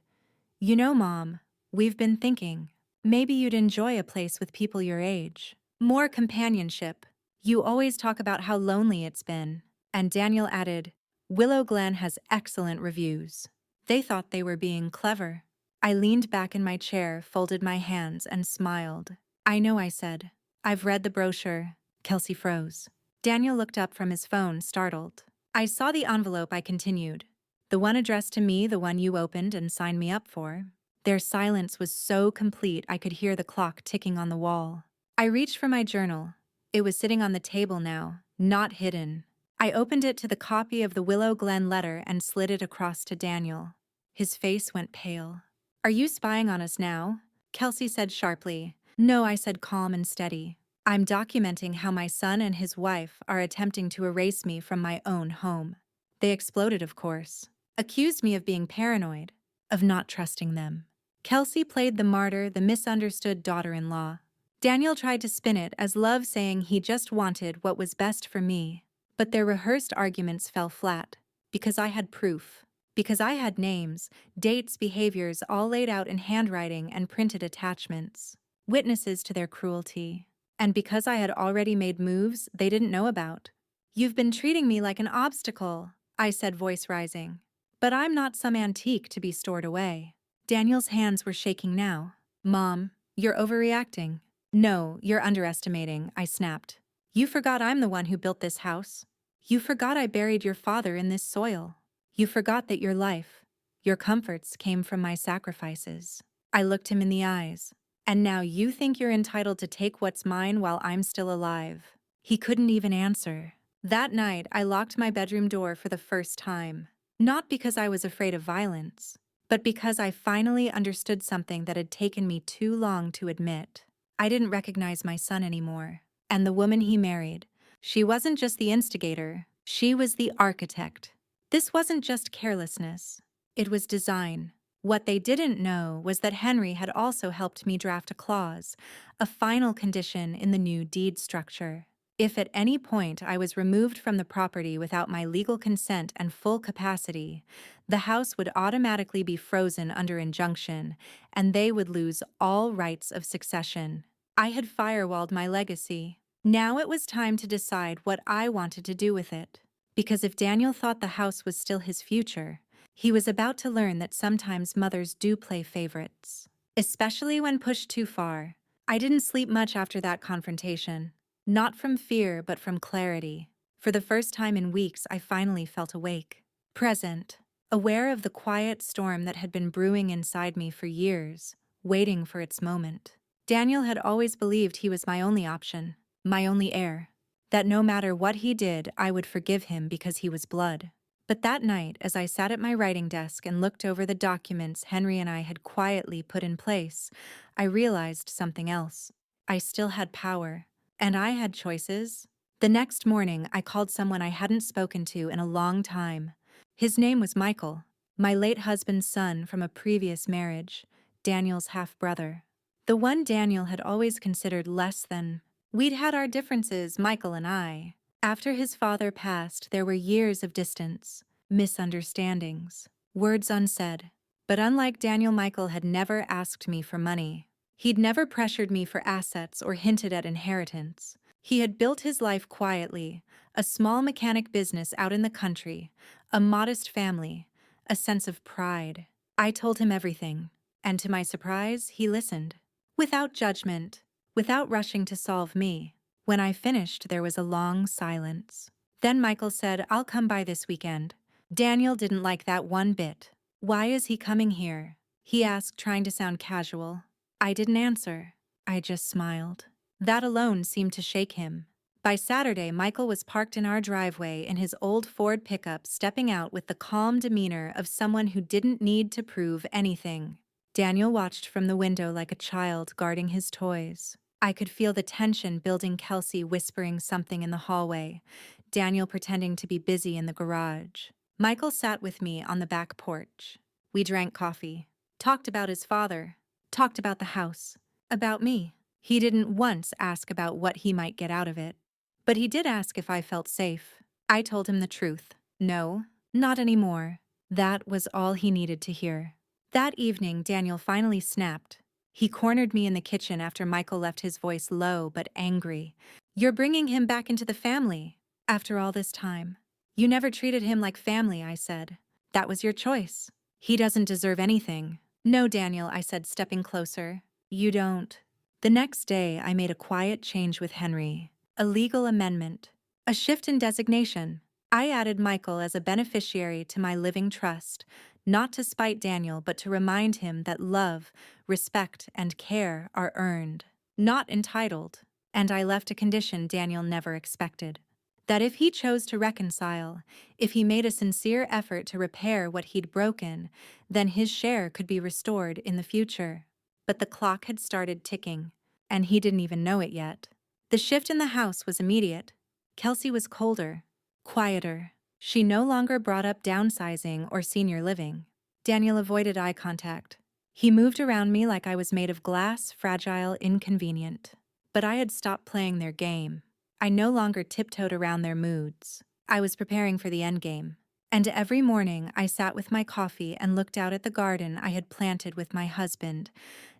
"You know, Mom, we've been thinking. Maybe you'd enjoy a place with people your age. More companionship. You always talk about how lonely it's been." And Daniel added, "Willow Glen has excellent reviews." They thought they were being clever. I leaned back in my chair, folded my hands, and smiled. "I know," I said. "I've read the brochure." Kelsey froze. Daniel looked up from his phone, startled. "I saw the envelope," I continued. "The one addressed to me, the one you opened and signed me up for." Their silence was so complete I could hear the clock ticking on the wall. I reached for my journal. It was sitting on the table now, not hidden. I opened it to the copy of the Willow Glen letter and slid it across to Daniel. His face went pale. "Are you spying on us now?" Kelsey said sharply. "No," I said, calm and steady. "I'm documenting how my son and his wife are attempting to erase me from my own home." They exploded, of course. Accused me of being paranoid, of not trusting them. Kelsey played the martyr, the misunderstood daughter-in-law. Daniel tried to spin it as love, saying he just wanted what was best for me. But their rehearsed arguments fell flat, because I had proof. Because I had names, dates, behaviors all laid out in handwriting and printed attachments. Witnesses to their cruelty. And because I had already made moves they didn't know about. "You've been treating me like an obstacle," I said, voice rising. "But I'm not some antique to be stored away." Daniel's hands were shaking now. "Mom, you're overreacting." "No, you're underestimating," I snapped. "You forgot I'm the one who built this house. You forgot I buried your father in this soil. You forgot that your life, your comforts came from my sacrifices." I looked him in the eyes. "And now you think you're entitled to take what's mine while I'm still alive?" He couldn't even answer. That night, I locked my bedroom door for the first time. Not because I was afraid of violence, but because I finally understood something that had taken me too long to admit. I didn't recognize my son anymore. And the woman he married, she wasn't just the instigator, she was the architect. This wasn't just carelessness, it was design. What they didn't know was that Henry had also helped me draft a clause, a final condition in the new deed structure. If at any point I was removed from the property without my legal consent and full capacity, the house would automatically be frozen under injunction, and they would lose all rights of succession. I had firewalled my legacy. Now it was time to decide what I wanted to do with it. Because if Daniel thought the house was still his future, he was about to learn that sometimes mothers do play favorites, especially when pushed too far. I didn't sleep much after that confrontation. Not from fear, but from clarity. For the first time in weeks, I finally felt awake, present, aware of the quiet storm that had been brewing inside me for years, waiting for its moment. Daniel had always believed he was my only option, my only heir. That no matter what he did, I would forgive him because he was blood. But that night, as I sat at my writing desk and looked over the documents Henry and I had quietly put in place, I realized something else. I still had power, and I had choices. The next morning, I called someone I hadn't spoken to in a long time. His name was Michael, my late husband's son from a previous marriage, Daniel's half-brother. The one Daniel had always considered less than. We'd had our differences, Michael and I. After his father passed, there were years of distance, misunderstandings, words unsaid. But unlike Daniel, Michael had never asked me for money. He'd never pressured me for assets or hinted at inheritance. He had built his life quietly, a small mechanic business out in the country, a modest family, a sense of pride. I told him everything, and to my surprise, he listened. Without judgment, without rushing to solve me. When I finished, there was a long silence. Then Michael said, "I'll come by this weekend." Daniel didn't like that one bit. "Why is he coming here?" he asked, trying to sound casual. I didn't answer. I just smiled. That alone seemed to shake him. By Saturday, Michael was parked in our driveway in his old Ford pickup, stepping out with the calm demeanor of someone who didn't need to prove anything. Daniel watched from the window like a child guarding his toys. I could feel the tension building, Kelsey whispering something in the hallway, Daniel pretending to be busy in the garage. Michael sat with me on the back porch. We drank coffee, talked about his father, talked about the house, about me. He didn't once ask about what he might get out of it. But he did ask if I felt safe. I told him the truth. No, not anymore. That was all he needed to hear. That evening, Daniel finally snapped. He cornered me in the kitchen after Michael left, his voice low but angry. "You're bringing him back into the family. After all this time. You never treated him like family," I said. "That was your choice. He doesn't deserve anything." "No, Daniel," I said, stepping closer. "You don't." The next day, I made a quiet change with Henry. A legal amendment. A shift in designation. I added Michael as a beneficiary to my living trust, not to spite Daniel, but to remind him that love, respect, and care are earned, not entitled. And I left a condition Daniel never expected. That if he chose to reconcile, if he made a sincere effort to repair what he'd broken, then his share could be restored in the future. But the clock had started ticking, and he didn't even know it yet. The shift in the house was immediate. Kelsey was colder, quieter. She no longer brought up downsizing or senior living. Daniel avoided eye contact. He moved around me like I was made of glass, fragile, inconvenient. But I had stopped playing their game. I no longer tiptoed around their moods. I was preparing for the endgame. And every morning I sat with my coffee and looked out at the garden I had planted with my husband,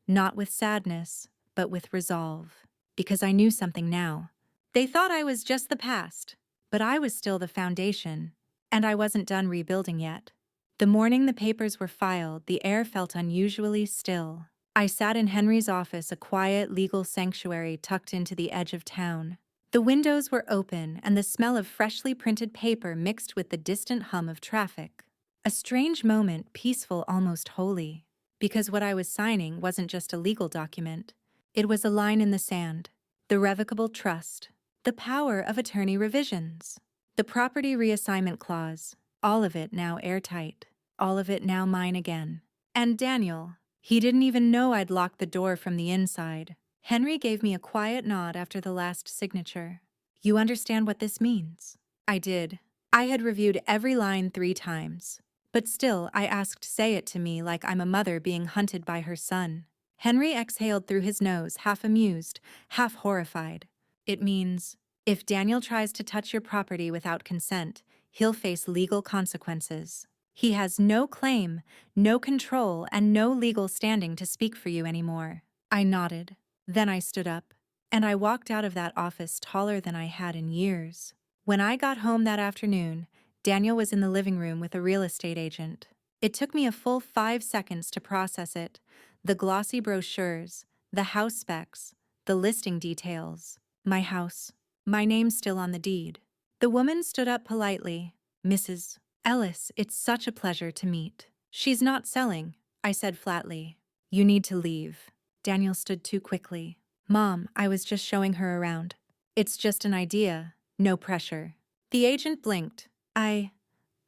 not with sadness, but with resolve. Because I knew something now. They thought I was just the past, but I was still the foundation, and I wasn't done rebuilding yet. The morning the papers were filed, the air felt unusually still. I sat in Henry's office, a quiet legal sanctuary tucked into the edge of town. The windows were open, and the smell of freshly printed paper mixed with the distant hum of traffic. A strange moment, peaceful, almost holy. Because what I was signing wasn't just a legal document. It was a line in the sand. The revocable trust. The power of attorney revisions. The property reassignment clause. All of it now airtight. All of it now mine again. And Daniel. He didn't even know I'd locked the door from the inside. Henry gave me a quiet nod after the last signature. You understand what this means? I did. I had reviewed every line 3 times. But still, I asked, say it to me like I'm a mother being hunted by her son. Henry exhaled through his nose, half amused, half horrified. It means, if Daniel tries to touch your property without consent, he'll face legal consequences. He has no claim, no control, and no legal standing to speak for you anymore. I nodded. Then I stood up, and I walked out of that office taller than I had in years. When I got home that afternoon, Daniel was in the living room with a real estate agent. It took me a full 5 seconds to process it. The glossy brochures, the house specs, the listing details. My house. My name still on the deed. The woman stood up politely. Mrs. Ellis, it's such a pleasure to meet. She's not selling, I said flatly. You need to leave. Daniel stood too quickly. Mom, I was just showing her around. It's just an idea, no pressure. The agent blinked. I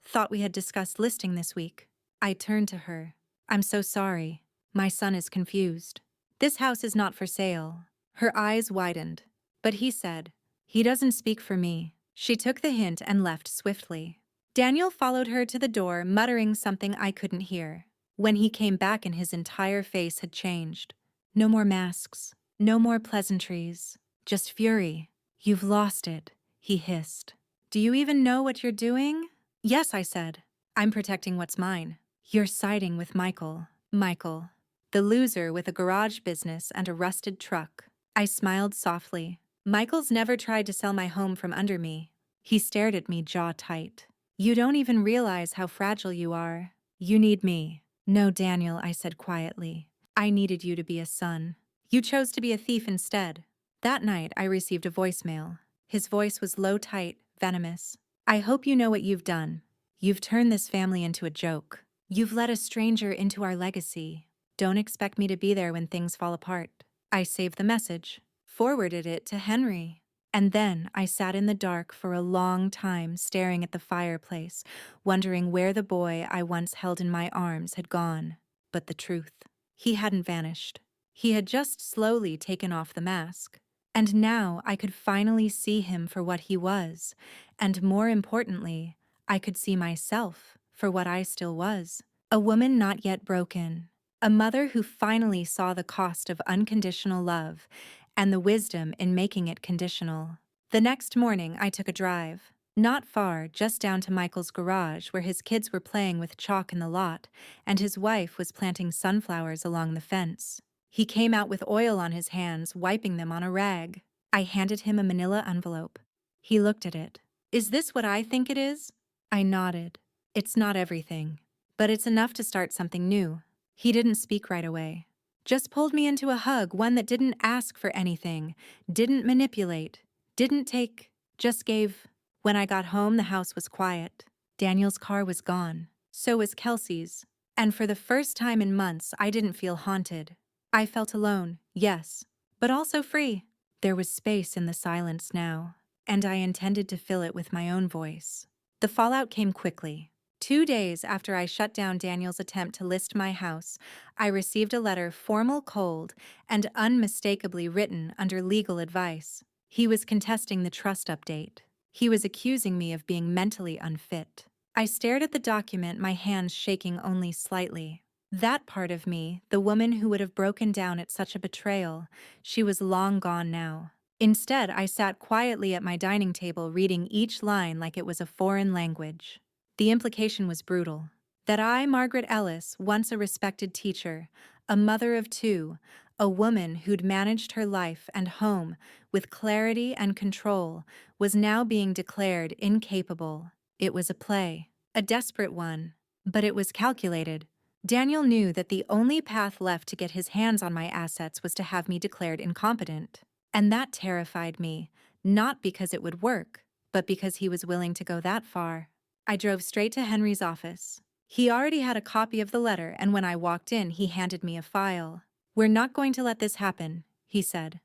thought we had discussed listing this week. I turned to her. I'm so sorry. My son is confused. This house is not for sale. Her eyes widened. But he said, he doesn't speak for me. She took the hint and left swiftly. Daniel followed her to the door, muttering something I couldn't hear. When he came back and his entire face had changed. No more masks. No more pleasantries. Just fury. You've lost it, he hissed. Do you even know what you're doing? Yes, I said. I'm protecting what's mine. You're siding with Michael. Michael. The loser with a garage business and a rusted truck. I smiled softly. Michael's never tried to sell my home from under me. He stared at me, jaw tight. You don't even realize how fragile you are. You need me. No, Daniel, I said quietly. I needed you to be a son. You chose to be a thief instead. That night, I received a voicemail. His voice was low, tight, venomous. I hope you know what you've done. You've turned this family into a joke. You've let a stranger into our legacy. Don't expect me to be there when things fall apart. I saved the message, forwarded it to Henry. And then I sat in the dark for a long time, staring at the fireplace, wondering where the boy I once held in my arms had gone. But the truth, he hadn't vanished. He had just slowly taken off the mask. And now I could finally see him for what he was, and more importantly, I could see myself for what I still was. A woman not yet broken. A mother who finally saw the cost of unconditional love and the wisdom in making it conditional. The next morning, I took a drive. Not far, just down to Michael's garage where his kids were playing with chalk in the lot, and his wife was planting sunflowers along the fence. He came out with oil on his hands, wiping them on a rag. I handed him a manila envelope. He looked at it. Is this what I think it is? I nodded. It's not everything, but it's enough to start something new. He didn't speak right away. Just pulled me into a hug, one that didn't ask for anything, didn't manipulate, didn't take, just gave. When I got home, the house was quiet. Daniel's car was gone. So was Kelsey's. And for the first time in months, I didn't feel haunted. I felt alone, yes, but also free. There was space in the silence now. and I intended to fill it with my own voice. The fallout came quickly. 2 days after I shut down Daniel's attempt to list my house, I received a letter formal, cold, and unmistakably written under legal advice. He was contesting the trust update. He was accusing me of being mentally unfit. I stared at the document, my hands shaking only slightly. That part of me, the woman who would have broken down at such a betrayal, she was long gone now. Instead, I sat quietly at my dining table reading each line like it was a foreign language. The implication was brutal. That I, Margaret Ellis, once a respected teacher, a mother of two, a woman who'd managed her life and home with clarity and control, was now being declared incapable. It was a play, a desperate one, but it was calculated. Daniel knew that the only path left to get his hands on my assets was to have me declared incompetent. And that terrified me, not because it would work, but because he was willing to go that far. I drove straight to Henry's office. He already had a copy of the letter, and when I walked in, he handed me a file. "We're not going to let this happen," he said,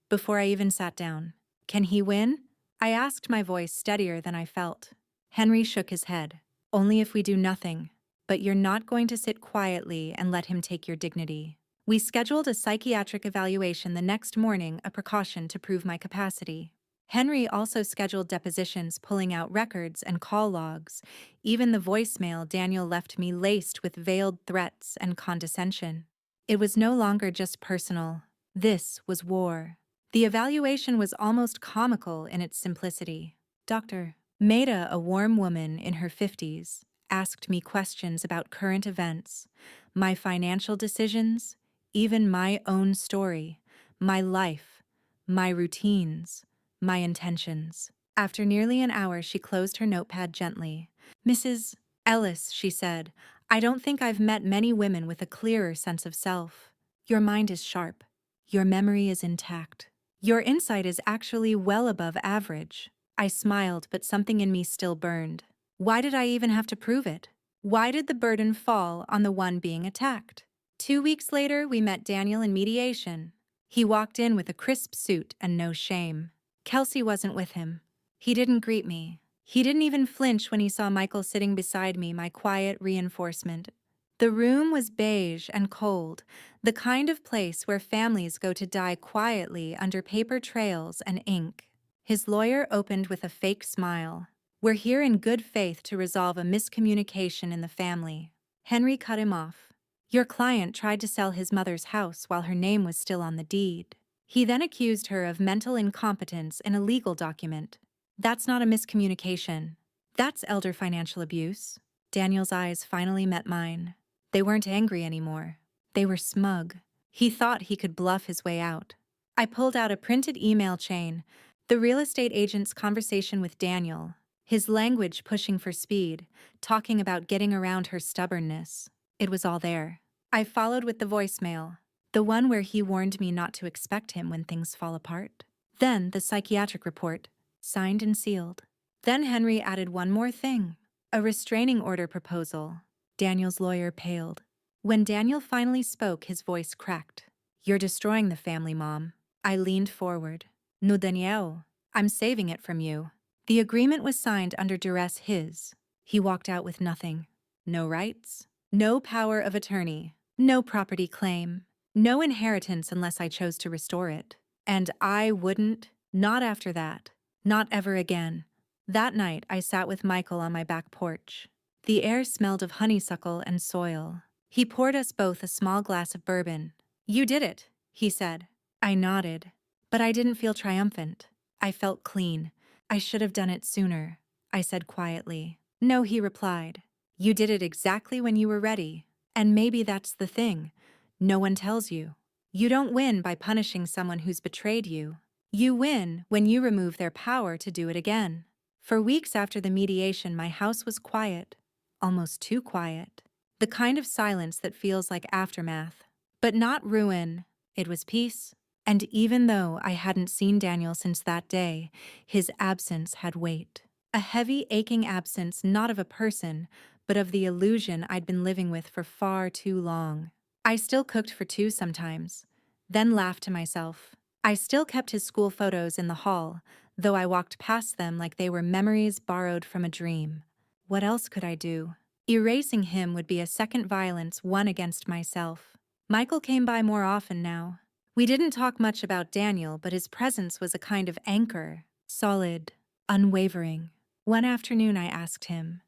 before I even sat down. "Can he win?" I asked, my voice steadier than I felt. Henry shook his head. "Only if we do nothing. But you're not going to sit quietly and let him take your dignity." We scheduled a psychiatric evaluation the next morning, a precaution to prove my capacity. Henry also scheduled depositions, pulling out records and call logs. Even the voicemail Daniel left me laced with veiled threats and condescension. It was no longer just personal. This was war. The evaluation was almost comical in its simplicity. Dr. Maida, a warm woman in her 50s, asked me questions about current events, my financial decisions, even my own story, my life, my routines, my intentions. After nearly an hour, she closed her notepad gently. "Mrs. Ellis," she said, "I don't think I've met many women with a clearer sense of self. Your mind is sharp. Your memory is intact. Your insight is actually well above average." I smiled, but something in me still burned. Why did I even have to prove it? Why did the burden fall on the one being attacked? 2 weeks later, we met Daniel in mediation. He walked in with a crisp suit and no shame. Kelsey wasn't with him. He didn't greet me. He didn't even flinch when he saw Michael sitting beside me, my quiet reinforcement. The room was beige and cold, the kind of place where families go to die quietly under paper trails and ink. His lawyer opened with a fake smile. "We're here in good faith to resolve a miscommunication in the family." Henry cut him off. "Your client tried to sell his mother's house while her name was still on the deed. He then accused her of mental incompetence in a legal document. That's not a miscommunication. That's elder financial abuse." Daniel's eyes finally met mine. They weren't angry anymore. They were smug. He thought he could bluff his way out. I pulled out a printed email chain, the real estate agent's conversation with Daniel, his language pushing for speed, talking about getting around her stubbornness. It was all there. I followed with the voicemail, the one where he warned me not to expect him when things fall apart. Then the psychiatric report, signed and sealed. Then Henry added one more thing, a restraining order proposal. Daniel's lawyer paled. When Daniel finally spoke, his voice cracked. "You're destroying the family, Mom." I leaned forward. "No, Daniel, I'm saving it from you." The agreement was signed under duress. He walked out with nothing. No rights, no power of attorney, no property claim, no inheritance unless I chose to restore it. And I wouldn't, not after that, not ever again. That night, I sat with Michael on my back porch. The air smelled of honeysuckle and soil. He poured us both a small glass of bourbon. "You did it," he said. I nodded, but I didn't feel triumphant. I felt clean. "I should have done it sooner," I said quietly. "No," he replied. "You did it exactly when you were ready. And maybe that's the thing. No one tells you. You don't win by punishing someone who's betrayed you. You win when you remove their power to do it again." For weeks after the mediation, my house was quiet. Almost too quiet. The kind of silence that feels like aftermath. But not ruin. It was peace. And even though I hadn't seen Daniel since that day, his absence had weight. A heavy, aching absence, not of a person, but of the illusion I'd been living with for far too long. I still cooked for two sometimes, then laughed to myself. I still kept his school photos in the hall, though I walked past them like they were memories borrowed from a dream. What else could I do? Erasing him would be a second violence won against myself. Michael came by more often now. We didn't talk much about Daniel, but his presence was a kind of anchor, solid, unwavering. One afternoon I asked him,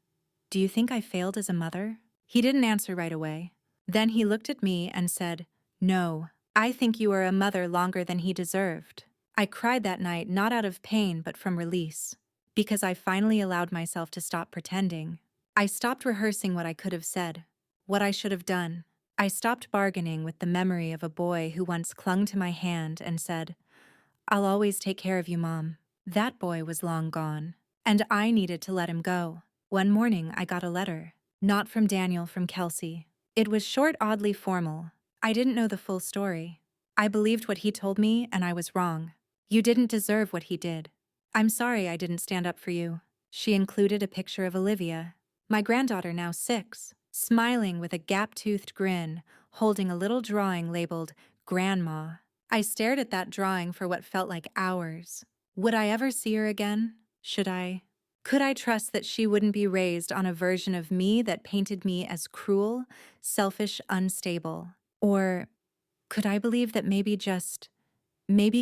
"Do you think I failed as a mother?" He didn't answer right away. Then he looked at me and said, "No, I think you were a mother longer than he deserved." I cried that night not out of pain but from release, because I finally allowed myself to stop pretending. I stopped rehearsing what I could have said, what I should have done. I stopped bargaining with the memory of a boy who once clung to my hand and said, "I'll always take care of you, Mom." That boy was long gone, and I needed to let him go. One morning I got a letter, not from Daniel, from Kelsey. It was short, oddly formal. I didn't know the full story. I believed what he told me, and I was wrong. "You didn't deserve what he did. I'm sorry I didn't stand up for you." She included a picture of Olivia, my granddaughter now 6, smiling with a gap-toothed grin, holding a little drawing labeled Grandma. I stared at that drawing for what felt like hours. Would I ever see her again? Should I? Could I trust that she wouldn't be raised on a version of me that painted me as cruel, selfish, unstable? Or could I believe that maybe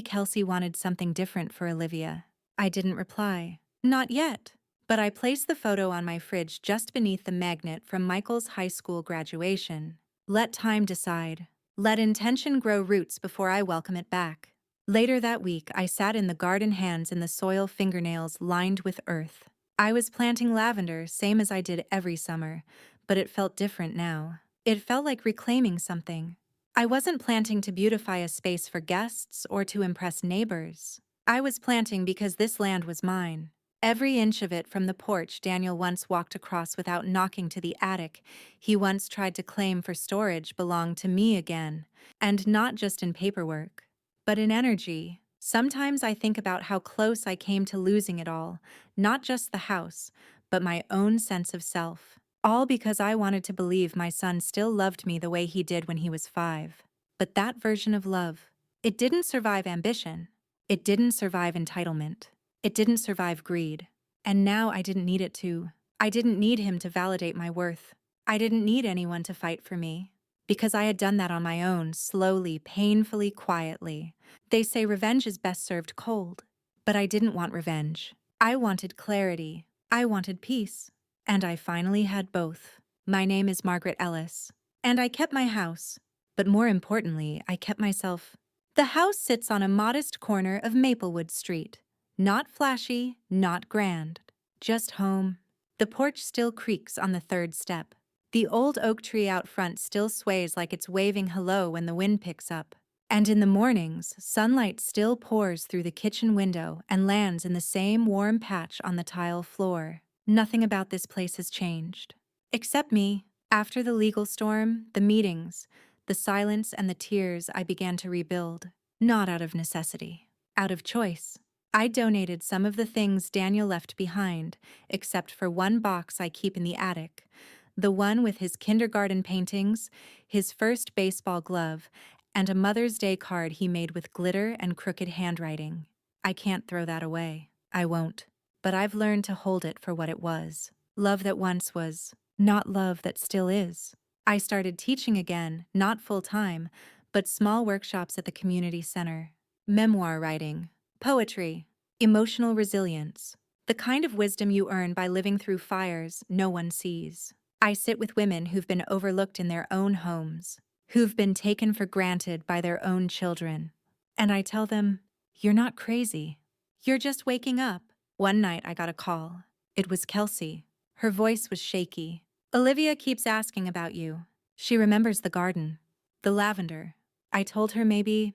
Kelsey wanted something different for Olivia? I didn't reply. Not yet. But I placed the photo on my fridge just beneath the magnet from Michael's high school graduation. Let time decide. Let intention grow roots before I welcome it back. Later that week, I sat in the garden, hands in the soil, fingernails lined with earth. I was planting lavender, same as I did every summer, but it felt different now. It felt like reclaiming something. I wasn't planting to beautify a space for guests or to impress neighbors. I was planting because this land was mine. Every inch of it, from the porch Daniel once walked across without knocking to the attic he once tried to claim for storage, belonged to me again. And not just in paperwork, but in energy. Sometimes I think about how close I came to losing it all, not just the house, but my own sense of self. All because I wanted to believe my son still loved me the way he did when he was 5. But that version of love, it didn't survive ambition. It didn't survive entitlement. It didn't survive greed. And now I didn't need it to. I didn't need him to validate my worth. I didn't need anyone to fight for me. Because I had done that on my own, slowly, painfully, quietly. They say revenge is best served cold. But I didn't want revenge. I wanted clarity. I wanted peace. And I finally had both. My name is Margaret Ellis. And I kept my house. But more importantly, I kept myself. The house sits on a modest corner of Maplewood Street. Not flashy, not grand. Just home. The porch still creaks on the 3rd step. The old oak tree out front still sways like it's waving hello when the wind picks up. And in the mornings, sunlight still pours through the kitchen window and lands in the same warm patch on the tile floor. Nothing about this place has changed. Except me. After the legal storm, the meetings, the silence and the tears, I began to rebuild. Not out of necessity. Out of choice. I donated some of the things Daniel left behind, except for one box I keep in the attic. The one with his kindergarten paintings, his first baseball glove, and a Mother's Day card he made with glitter and crooked handwriting. I can't throw that away. I won't. But I've learned to hold it for what it was. Love that once was, not love that still is. I started teaching again, not full-time, but small workshops at the community center. Memoir writing, poetry, emotional resilience, the kind of wisdom you earn by living through fires no one sees. I sit with women who've been overlooked in their own homes, who've been taken for granted by their own children. And I tell them, "You're not crazy. You're just waking up." One night I got a call. It was Kelsey. Her voice was shaky. "Olivia keeps asking about you. She remembers the garden, the lavender." I told her maybe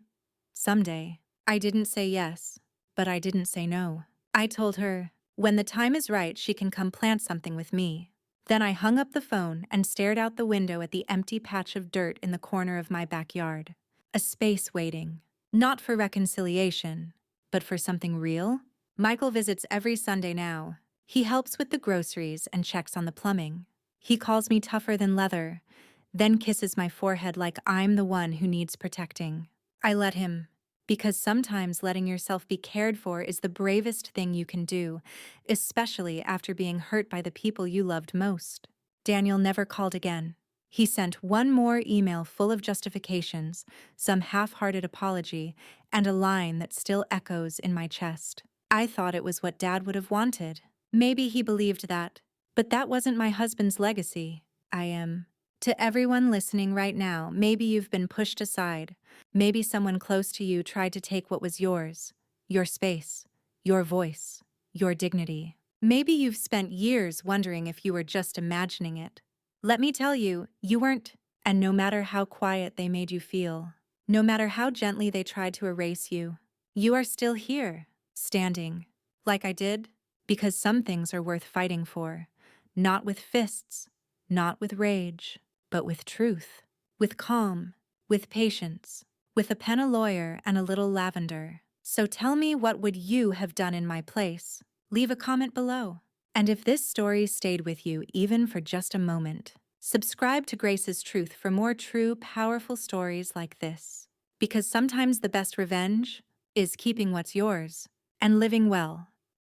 someday. I didn't say yes, but I didn't say no. I told her, when the time is right, she can come plant something with me. Then I hung up the phone and stared out the window at the empty patch of dirt in the corner of my backyard. A space waiting, not for reconciliation, but for something real. Michael visits every Sunday now. He helps with the groceries and checks on the plumbing. He calls me tougher than leather, then kisses my forehead like I'm the one who needs protecting. I let him. Because sometimes letting yourself be cared for is the bravest thing you can do, especially after being hurt by the people you loved most. Daniel never called again. He sent one more email full of justifications, some half-hearted apology, and a line that still echoes in my chest. I thought it was what Dad would have wanted. Maybe he believed that. But that wasn't my husband's legacy. I am. To everyone listening right now, maybe you've been pushed aside. Maybe someone close to you tried to take what was yours, your space, your voice, your dignity. Maybe you've spent years wondering if you were just imagining it. Let me tell you, you weren't. And no matter how quiet they made you feel, no matter how gently they tried to erase you, you are still here, standing, like I did, because some things are worth fighting for, not with fists, not with rage, but with truth, with calm, with patience, with a pen, a lawyer, and a little lavender. So tell me, what would you have done in my place? Leave a comment below. And if this story stayed with you even for just a moment, subscribe to Grace's Truth for more true, powerful stories like this. Because sometimes the best revenge is keeping what's yours and living well.